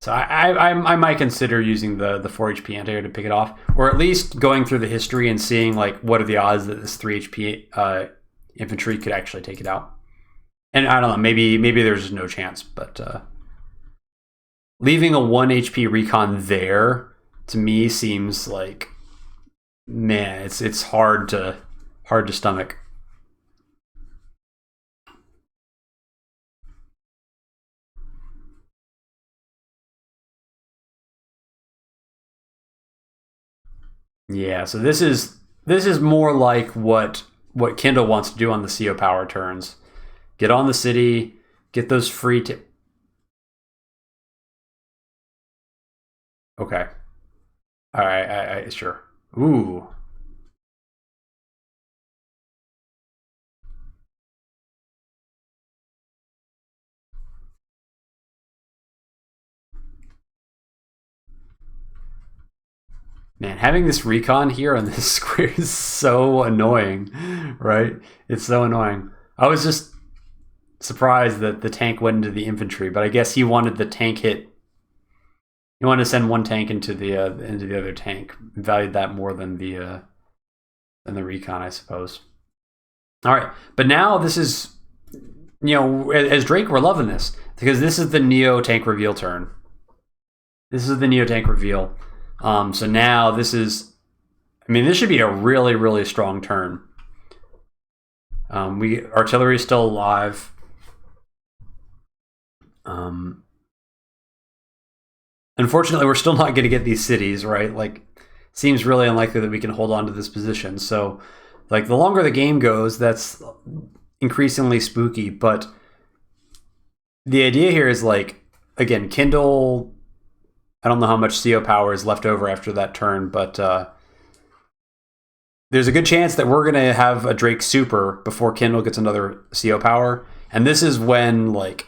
So I might consider using the 4 HP anti-air to pick it off, or at least going through the history and seeing like what are the odds that this 3 HP infantry could actually take it out. And I don't know, maybe there's no chance, but leaving a 1 HP recon there to me seems like, man, it's hard to stomach. Yeah, so this is more like what Kindle wants to do on the CO power turns. Get on the city, get those free okay. All right, I sure. Ooh. Man, having this recon here on this square is so annoying, right? It's so annoying. I was just surprised that the tank went into the infantry, but I guess he wanted the tank hit. He wanted to send 1 tank into the other tank. Valued that more than the recon, I suppose. All right, but now this is, as Drake, we're loving this because this is the Neo tank reveal turn. This is the Neo tank reveal. So now this is, this should be a really, really strong turn. Artillery is still alive. Unfortunately, we're still not going to get these cities, right? Like, seems really unlikely that we can hold on to this position. So, like, the longer the game goes, that's increasingly spooky. But the idea here is, like, again, Kindle, I don't know how much CO power is left over after that turn, but there's a good chance that we're going to have a Drake super before Kindle gets another CO power. And this is when, like,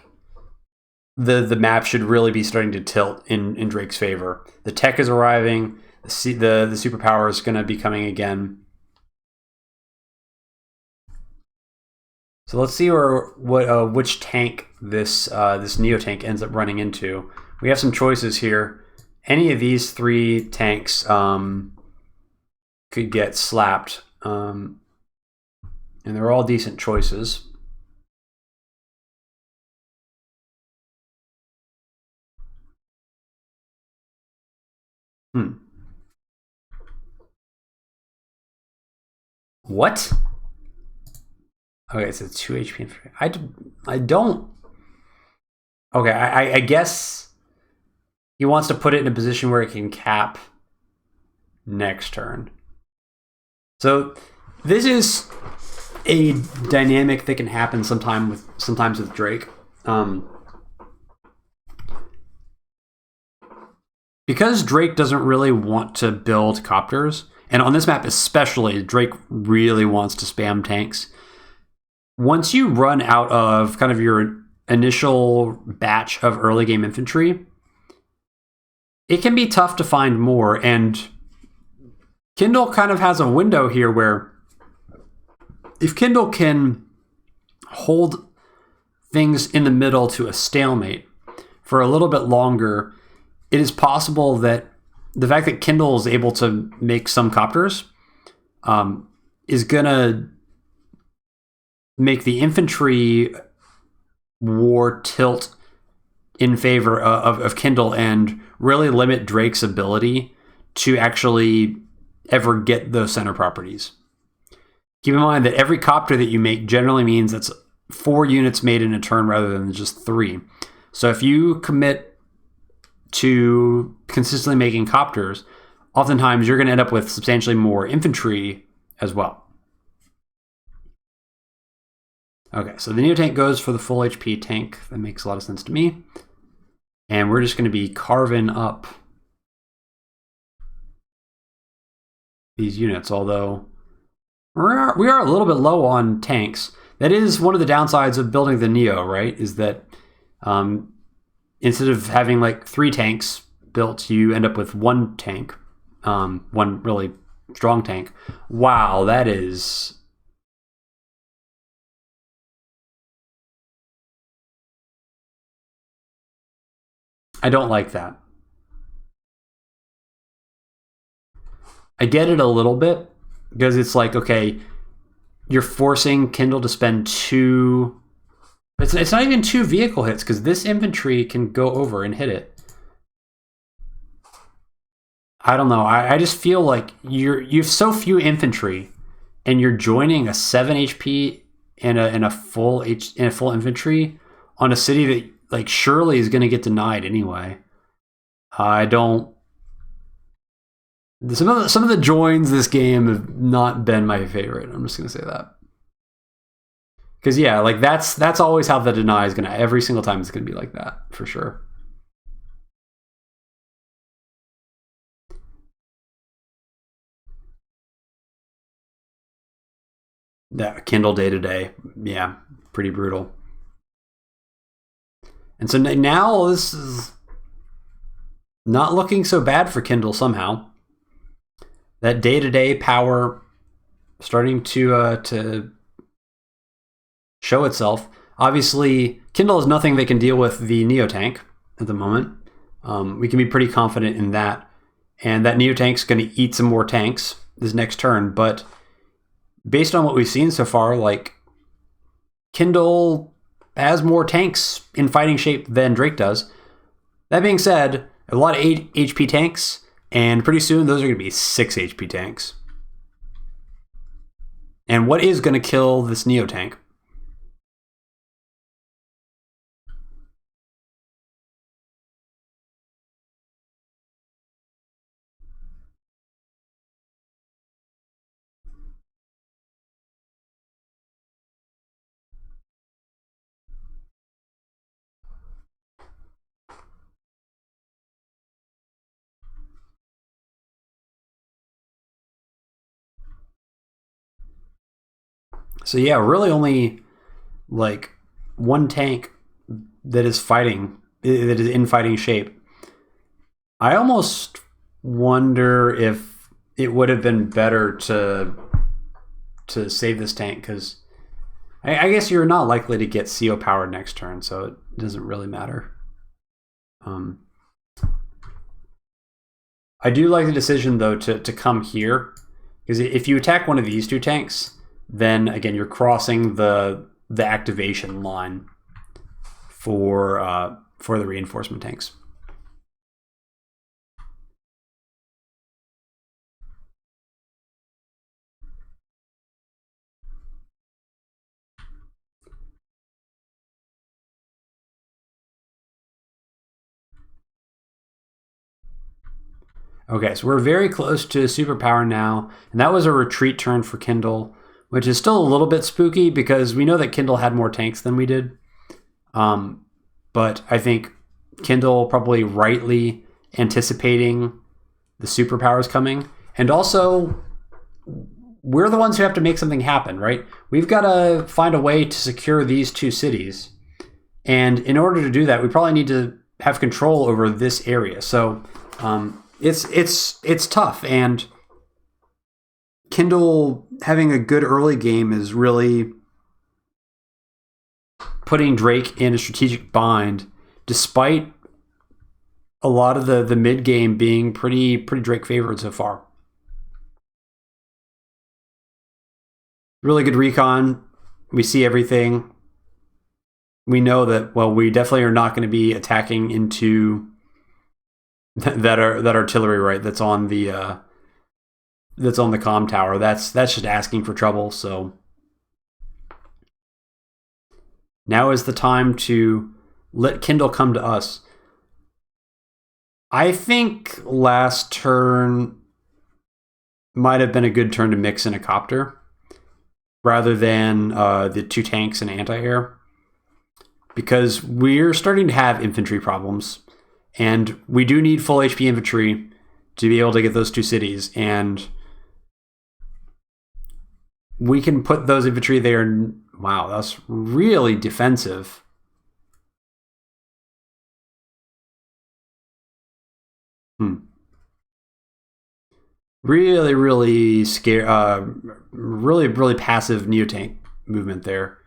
the map should really be starting to tilt in Drake's favor. The tech is arriving. The superpower is going to be coming again. So let's see which tank this Neo tank ends up running into. We have some choices here. Any of these three tanks could get slapped, and they're all decent choices. What? Okay, it's a 2 HP. I don't. Okay, I guess he wants to put it in a position where it can cap next turn. So this is a dynamic that can happen sometimes with Drake. Because Drake doesn't really want to build copters, and on this map especially, Drake really wants to spam tanks. Once you run out of kind of your initial batch of early game infantry, it can be tough to find more, and Kindle kind of has a window here where if Kindle can hold things in the middle to a stalemate for a little bit longer, it is possible that the fact that Kindle is able to make some copters is going to make the infantry war tilt in favor of Kindle and really limit Drake's ability to actually ever get those center properties. Keep in mind that every copter that you make generally means that's 4 units made in a turn rather than just 3. So if you commit to consistently making copters, oftentimes you're going to end up with substantially more infantry as well. Okay, so the Neo tank goes for the full HP tank. That makes a lot of sense to me. And we're just going to be carving up these units, although we are a little bit low on tanks. That is one of the downsides of building the Neo, right? Is that instead of having like 3 tanks built, you end up with 1 tank, one really strong tank. Wow, that is... I don't like that. I get it a little bit, because it's like, okay, you're forcing Kindle to spend 2... It's not even 2 vehicle hits, because this infantry can go over and hit it. I don't know. I just feel like you have so few infantry, and you're joining a 7 HP and a full infantry on a city that like surely is going to get denied anyway. I don't. Some of the joins this game have not been my favorite. I'm just going to say that. Because yeah, like that's always how the deny is going to, every single time it's going to be like that, for sure. That Kindle day to day, yeah, pretty brutal. And so now this is not looking so bad for Kindle somehow. That day to day power starting to show itself. Obviously, Kindle is nothing they can deal with the Neo tank at the moment. We can be pretty confident in that. And that Neo tank's going to eat some more tanks this next turn, but based on what we've seen so far, like Kindle has more tanks in fighting shape than Drake does. That being said, a lot of 8 HP tanks, and pretty soon those are going to be 6 HP tanks. And what is going to kill this Neo tank? So yeah, really only like one tank that is fighting, that is in fighting shape. I almost wonder if it would have been better to save this tank, because I guess you're not likely to get CO powered next turn, so it doesn't really matter. I do like the decision though to come here, because if you attack one of these 2 tanks, then again you're crossing the activation line for the reinforcement tanks. Okay, so we're very close to superpower now, and that was a retreat turn for Kindle, which is still a little bit spooky because we know that Kindle had more tanks than we did. But I think Kindle probably rightly anticipating the superpowers coming, and also we're the ones who have to make something happen, right? We've got to find a way to secure these 2 cities, and in order to do that, we probably need to have control over this area. So it's tough, and Kindle having a good early game is really putting Drake in a strategic bind, despite a lot of the mid game being pretty Drake favored so far. Really good recon. We see everything. We know that, well, we definitely are not going to be attacking into that artillery, right? That's on the comm tower. That's just asking for trouble. So now is the time to let Kindle come to us. I think last turn might have been a good turn to mix in a copter rather than the 2 tanks and anti-air, because we're starting to have infantry problems, and we do need full HP infantry to be able to get those 2 cities, and we can put those infantry there. Wow, that's really defensive. Really scare. Really passive Neotank movement there.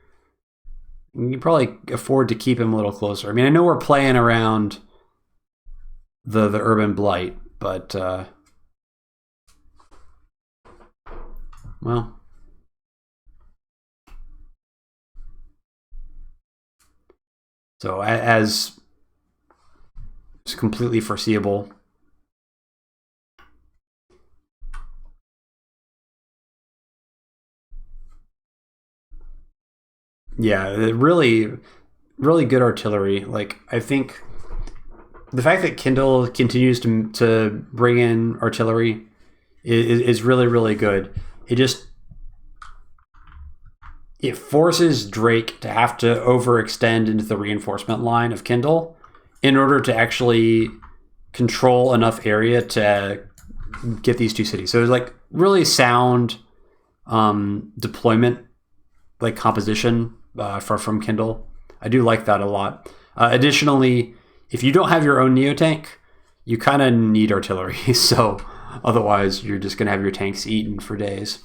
You can probably afford to keep him a little closer. I mean, I know we're playing around the urban blight, but well, so as it's completely foreseeable. Yeah, really good artillery. Like, I think the fact that Kindle continues to bring in artillery is really good. It forces Drake to have to overextend into the reinforcement line of Kindle in order to actually control enough area to get these 2 cities. So it's like really sound deployment, like composition from Kindle. I do like that a lot. Additionally, if you don't have your own Neotank, you kind of need artillery. So otherwise, you're just going to have your tanks eaten for days.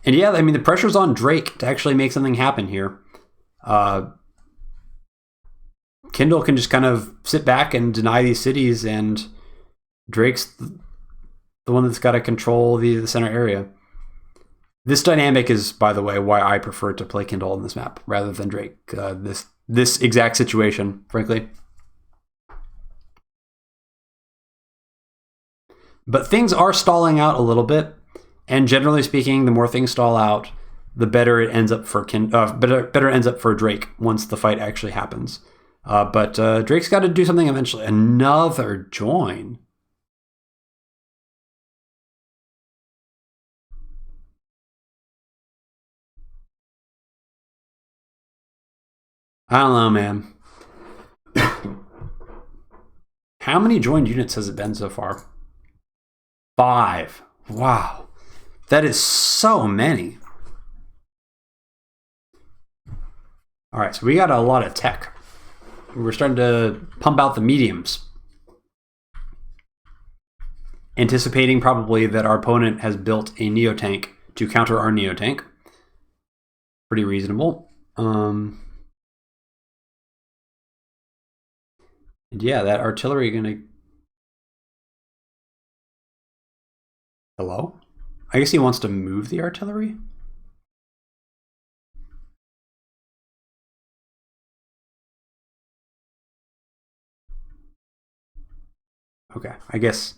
And yeah, I mean, the pressure's on Drake to actually make something happen here. Kindle can just kind of sit back and deny these cities, and Drake's the one that's got to control the center area. This dynamic is, by the way, why I prefer to play Kindle on this map rather than Drake. This exact situation, frankly. But things are stalling out a little bit, and generally speaking, the more things stall out, the better it ends up for better it ends up for Drake once the fight actually happens. But Drake's got to do something eventually. Another join. I don't know, man. How many joined units has it been so far? 5. Wow. That is so many. All right, so we got a lot of tech. We're starting to pump out the mediums. Anticipating probably that our opponent has built a Neo tank to counter our Neo tank. Pretty reasonable. And yeah, that artillery gonna... Hello? I guess he wants to move the artillery? Okay, I guess.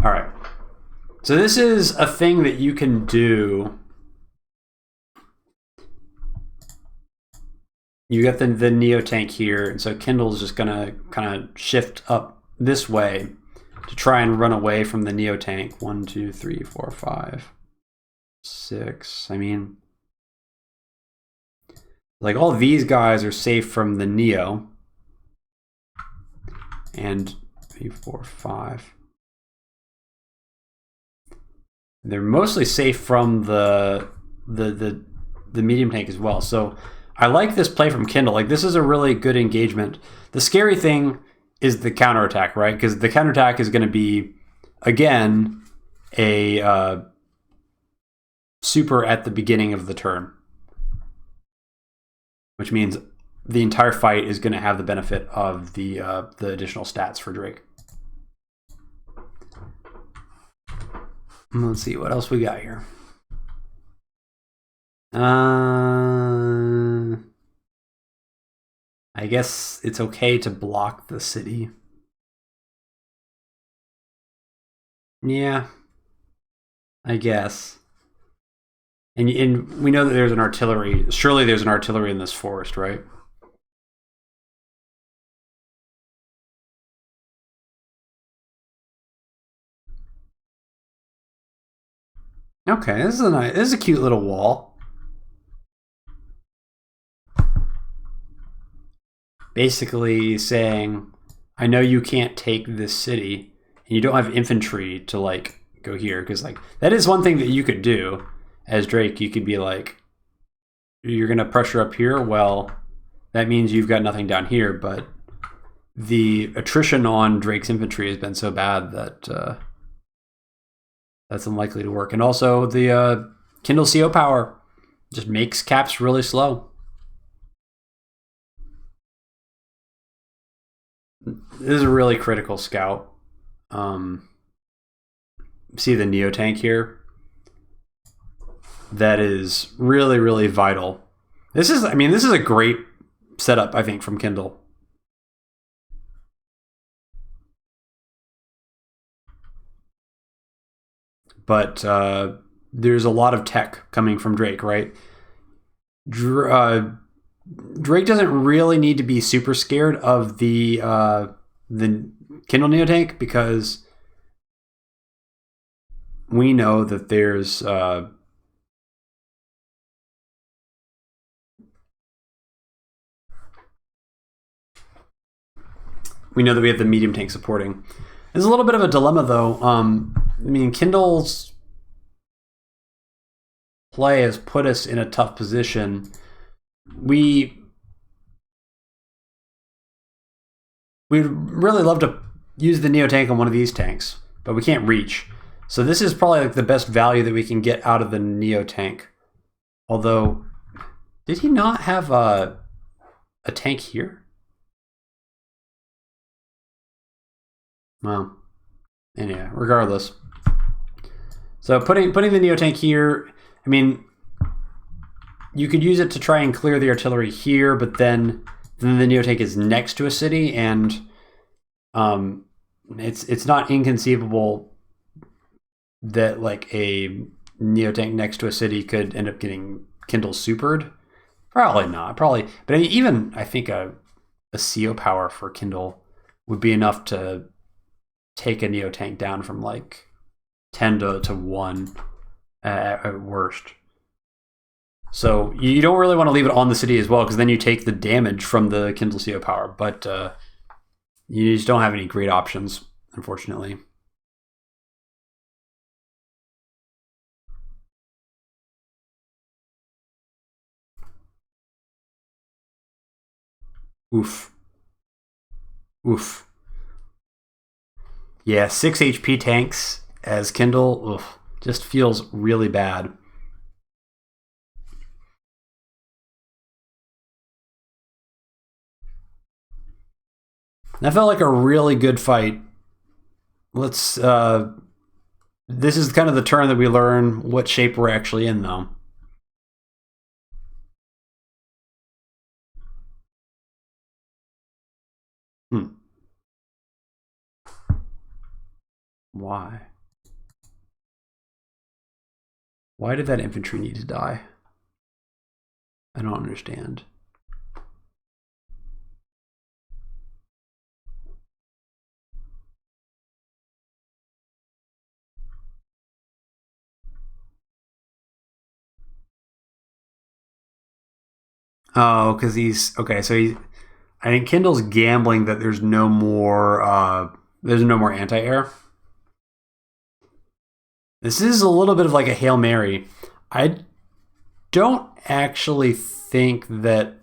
All right. So this is a thing that you can do. You got the Neo tank here, and so Kindle's just gonna kind of shift up this way to try and run away from the Neo tank. 1, 2, 3, 4, 5, 6. I mean, like all these guys are safe from the Neo. And 3, 4, 5. They're mostly safe from the medium tank as well. So I like this play from Kindle. Like, this is a really good engagement. The scary thing is the counterattack, right? Because the counterattack is going to be, again, a super at the beginning of the turn, which means the entire fight is going to have the benefit of the additional stats for Drake. Let's see what else we got here. I guess it's okay to block the city. Yeah, I guess. And we know that there's an artillery. Surely there's an artillery in this forest, right? Okay, this is a cute little wall. Basically saying, I know you can't take this city, and you don't have infantry to like go here, because like that is one thing that you could do as Drake. You could be like, you're gonna pressure up here. Well, that means you've got nothing down here, but the attrition on Drake's infantry has been so bad that that's unlikely to work. And also the Kindle CO power just makes caps really slow. This is a really critical scout. See the Neo tank here? That is really, really vital. This is a great setup, I think, from Kindle. But there's a lot of tech coming from Drake, right? Drake doesn't really need to be super scared of the Kindle Neo tank, because we know that there's we know that we have the medium tank supporting. There's a little bit of a dilemma, though. I mean, Kindle's play has put us in a tough position. We'd really love to use the Neo tank on one of these tanks, but we can't reach. So this is probably like the best value that we can get out of the Neo tank. Although, did he not have a tank here? Well, and yeah, regardless. So putting the Neo tank here, I mean, you could use it to try and clear the artillery here, but then the Neotank is next to a city, and it's not inconceivable that like a Neotank next to a city could end up getting Kindle supered. Probably not. Probably, but I mean, even I think a CO power for Kindle would be enough to take a Neotank down from like 10 to 1 at worst. So you don't really want to leave it on the city as well, because then you take the damage from the Kindle CO power. But you just don't have any great options, unfortunately. Oof. Oof. Yeah, 6 HP tanks as Kindle, oof, just feels really bad. That felt like a really good fight. Let's, this is kind of the turn that we learn what shape we're actually in, though. Why? Why did that infantry need to die? I don't understand. Oh, because he's okay. So he, I think Kindle's gambling that there's no more anti-air. This is a little bit of like a Hail Mary. I don't actually think that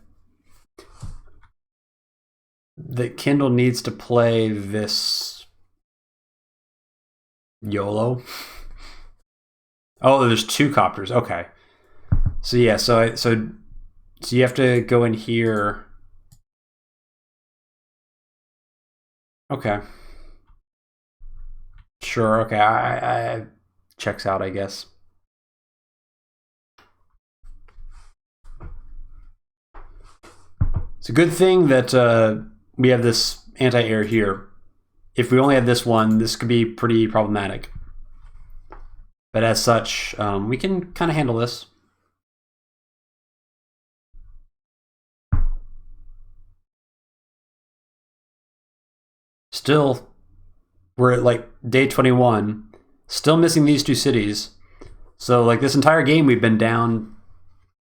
Kindle needs to play this YOLO. Oh, there's 2 copters. Okay. So yeah, so you have to go in here. Okay. Sure. Okay. I checks out, I guess. It's a good thing that we have this anti-air here. If we only had this one, this could be pretty problematic. But as such, we can kind of handle this. Still, we're at like day 21, still missing these 2 cities. So like this entire game, we've been down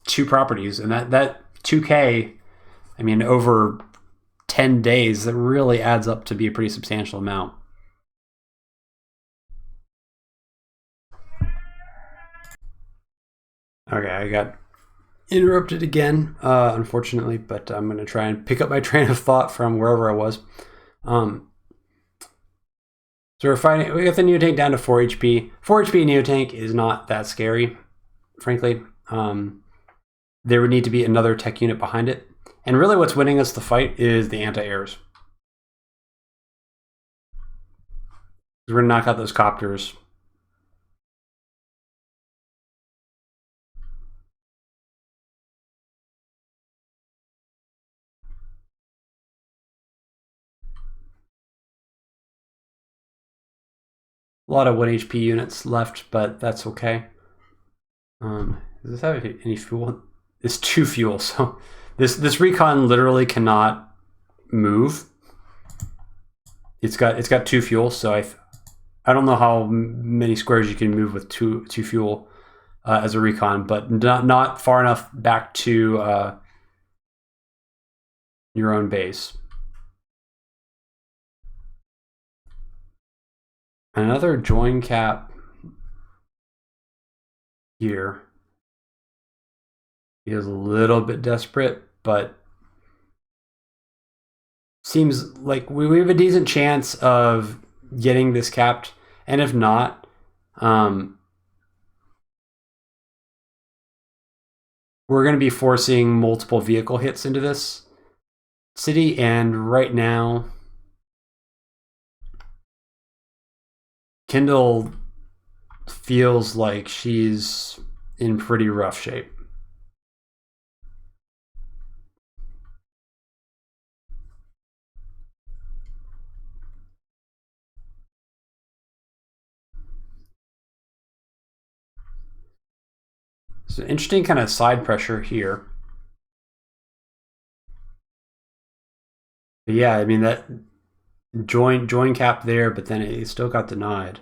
2 properties, and that 2K, I mean, over 10 days, that really adds up to be a pretty substantial amount. Okay, I got interrupted again, unfortunately, but I'm going to try and pick up my train of thought from wherever I was. So we're fighting. We got the Neotank down to 4 HP. 4 HP Neotank is not that scary, frankly. There would need to be another tech unit behind it. And really what's winning us the fight is the anti-airs. We're going to knock out those copters. A lot of 1 HP units left, but that's okay. Does this have any fuel? It's 2 fuel, so this recon literally cannot move. It's got 2 fuel, so I don't know how many squares you can move with two fuel as a recon, but not far enough back to your own base. Another join cap here. He is a little bit desperate, but seems like we have a decent chance of getting this capped. And if not, we're going to be forcing multiple vehicle hits into this city. And right now, Kindle feels like she's in pretty rough shape. So interesting kind of side pressure here. But yeah, I mean that join cap there, but then it still got denied.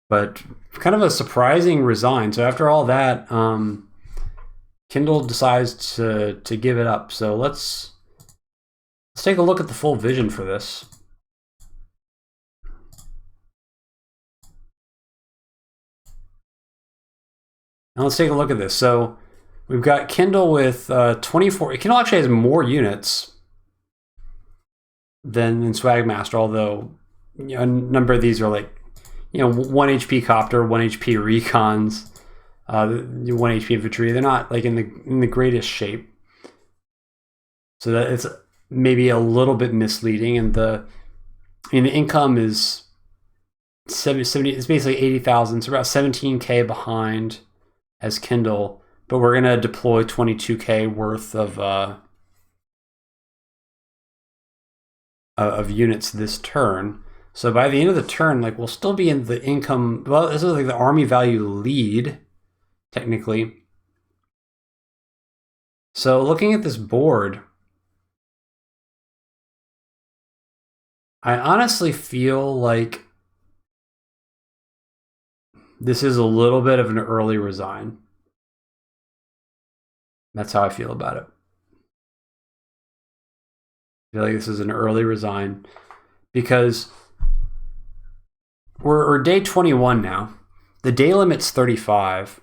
But kind of a surprising resign. So after all that, Kindle decides to give it up. So let's take a look at the full vision for this. Now let's take a look at this. So we've got Kindle with 24. Kindle actually has more units than Swagmaster, although a number of these are like 1 HP copter, 1 HP recons, 1 HP infantry. They're not like in the greatest shape, so that it's maybe a little bit misleading. And the income is 70. It's basically 80,000. So about 17K behind as Kindle, but we're gonna deploy 22K worth of units this turn. So by the end of the turn, like, we'll still be in the income. Well, this is like the army value lead, technically. So looking at this board, I honestly feel like this is a little bit of an early resign. That's how I feel about it. I feel like this is an early resign because we're day 21 now. The day limit's 35.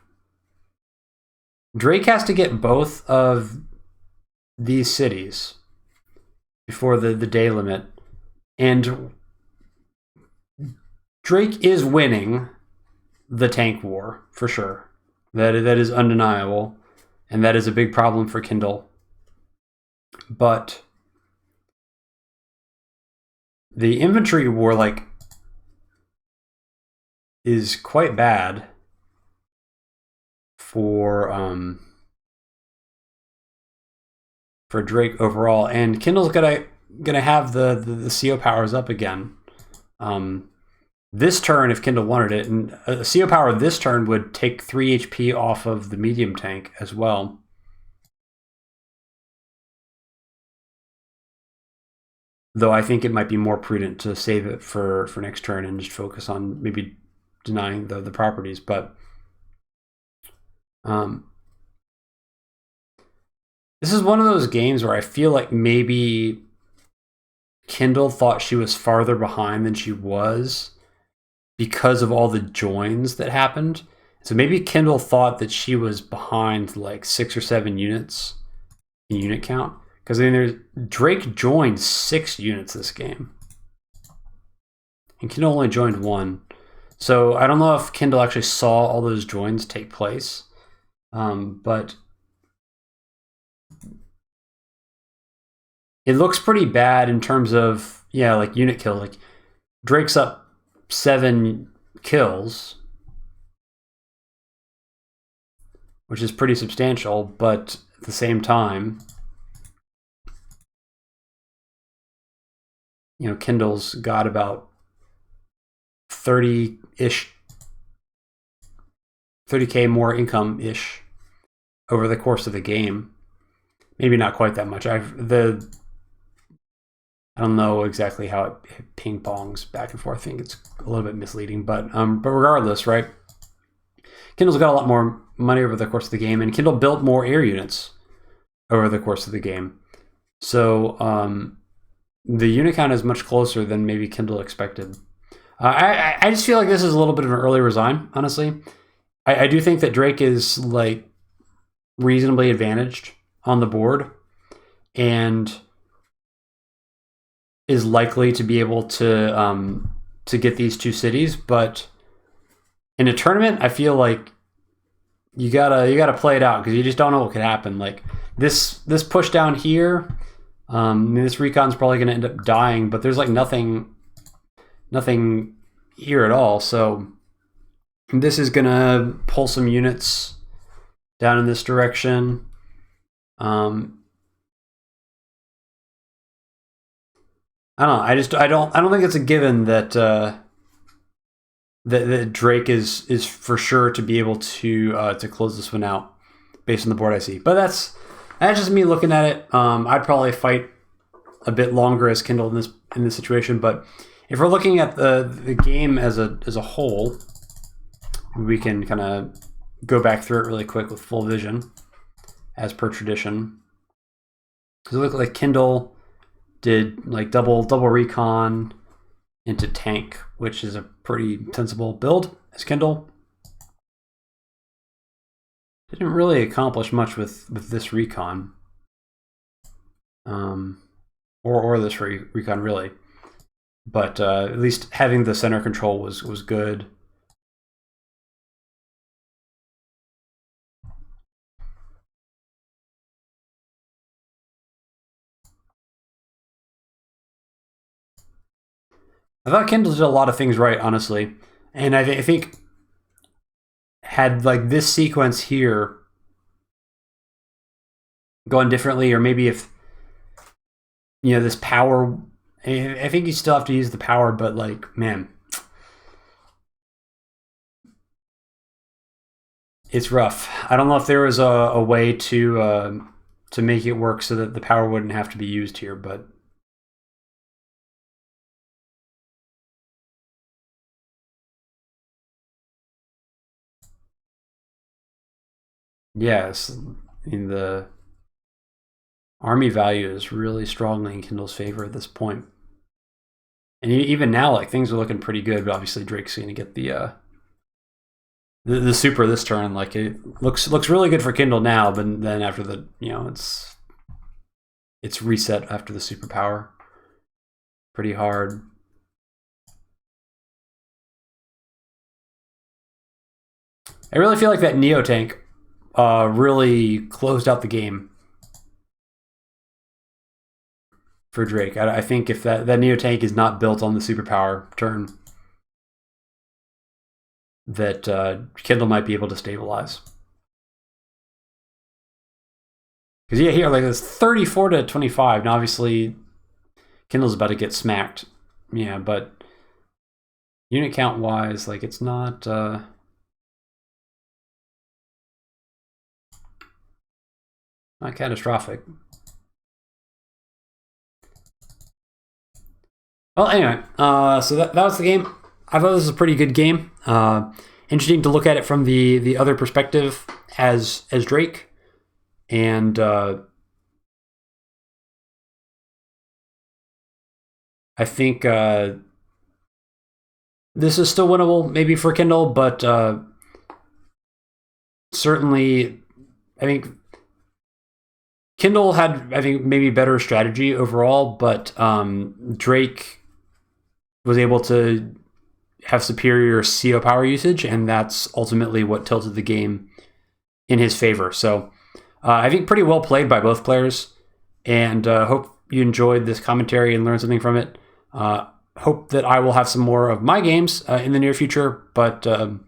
Drake has to get both of these cities before the day limit. And Drake is winning the tank war, for sure. That is undeniable. And that is a big problem for Kindle. But the infantry war, like, is quite bad for Drake overall, and Kindle's gonna have the CO powers up again. This turn, if Kindle wanted it, and a CO power this turn would take 3 HP off of the medium tank as well. Though I think it might be more prudent to save it for next turn and just focus on maybe denying the properties. But this is one of those games where I feel like maybe Kindle thought she was farther behind than she was because of all the joins that happened. So maybe Kindle thought that she was behind like 6 or 7 units in unit count. Because I mean, Drake joined 6 units this game, and Kindle only joined 1. So I don't know if Kindle actually saw all those joins take place, but it looks pretty bad in terms of, yeah, like unit kill. Like Drake's up 7 kills, which is pretty substantial, but at the same time, Kindle's got about 30-ish, 30K more income-ish over the course of the game. Maybe not quite that much. I don't know exactly how it ping-pongs back and forth. I think it's a little bit misleading, but regardless, right? Kindle's got a lot more money over the course of the game, and Kindle built more air units over the course of the game. So the unit count is much closer than maybe Kindle expected. I just feel like this is a little bit of an early resign, honestly. I do think that Drake is like reasonably advantaged on the board and is likely to be able to get these 2 cities, but in a tournament, I feel like you gotta play it out because you just don't know what could happen. Like this push down here, this recon's probably gonna end up dying, but there's like nothing here at all. So this is gonna pull some units down in this direction. I don't know. I don't think it's a given that that Drake is for sure to be able to close this one out based on the board I see. But that's just me looking at it. I'd probably fight a bit longer as Kindle in this situation. But if we're looking at the game as a whole, we can kind of go back through it really quick with full vision, as per tradition. Because it looked like Kindle did like double recon into tank, which is a pretty sensible build as Kindle. Didn't really accomplish much with this recon, or this recon really, but at least having the center control was good. I thought Kindle did a lot of things right, honestly, and I think had like this sequence here gone differently, or maybe if this power, I think you still have to use the power, but like, man, it's rough. I don't know if there was a way to make it work so that the power wouldn't have to be used here, but. Yes, I mean, the army value is really strongly in Kindle's favor at this point. And even now, like, things are looking pretty good, but obviously Drake's going to get the super this turn. Like, it looks really good for Kindle now, but then after the, it's reset after the superpower. Pretty hard. I really feel like that Neo tank really closed out the game for Drake. I think if that Neo tank is not built on the superpower turn, that Kindle might be able to stabilize. Because yeah, here, like, it's 34 to 25. Now obviously Kindle's about to get smacked. Yeah, but unit count wise, like, it's not not catastrophic. Well, anyway, so that was the game. I thought this was a pretty good game. Interesting to look at it from the other perspective as Drake, and I think this is still winnable, maybe for Kindle, but certainly, I think Kindle had, maybe better strategy overall, but Drake was able to have superior CO power usage, and that's ultimately what tilted the game in his favor. So I think pretty well played by both players, and hope you enjoyed this commentary and learned something from it. Hope that I will have some more of my games in the near future, but there's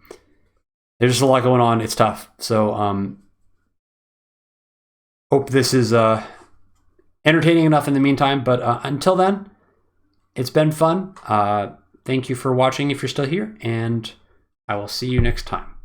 just a lot going on. It's tough. So hope this is entertaining enough in the meantime. But until then, it's been fun. Thank you for watching if you're still here, and I will see you next time.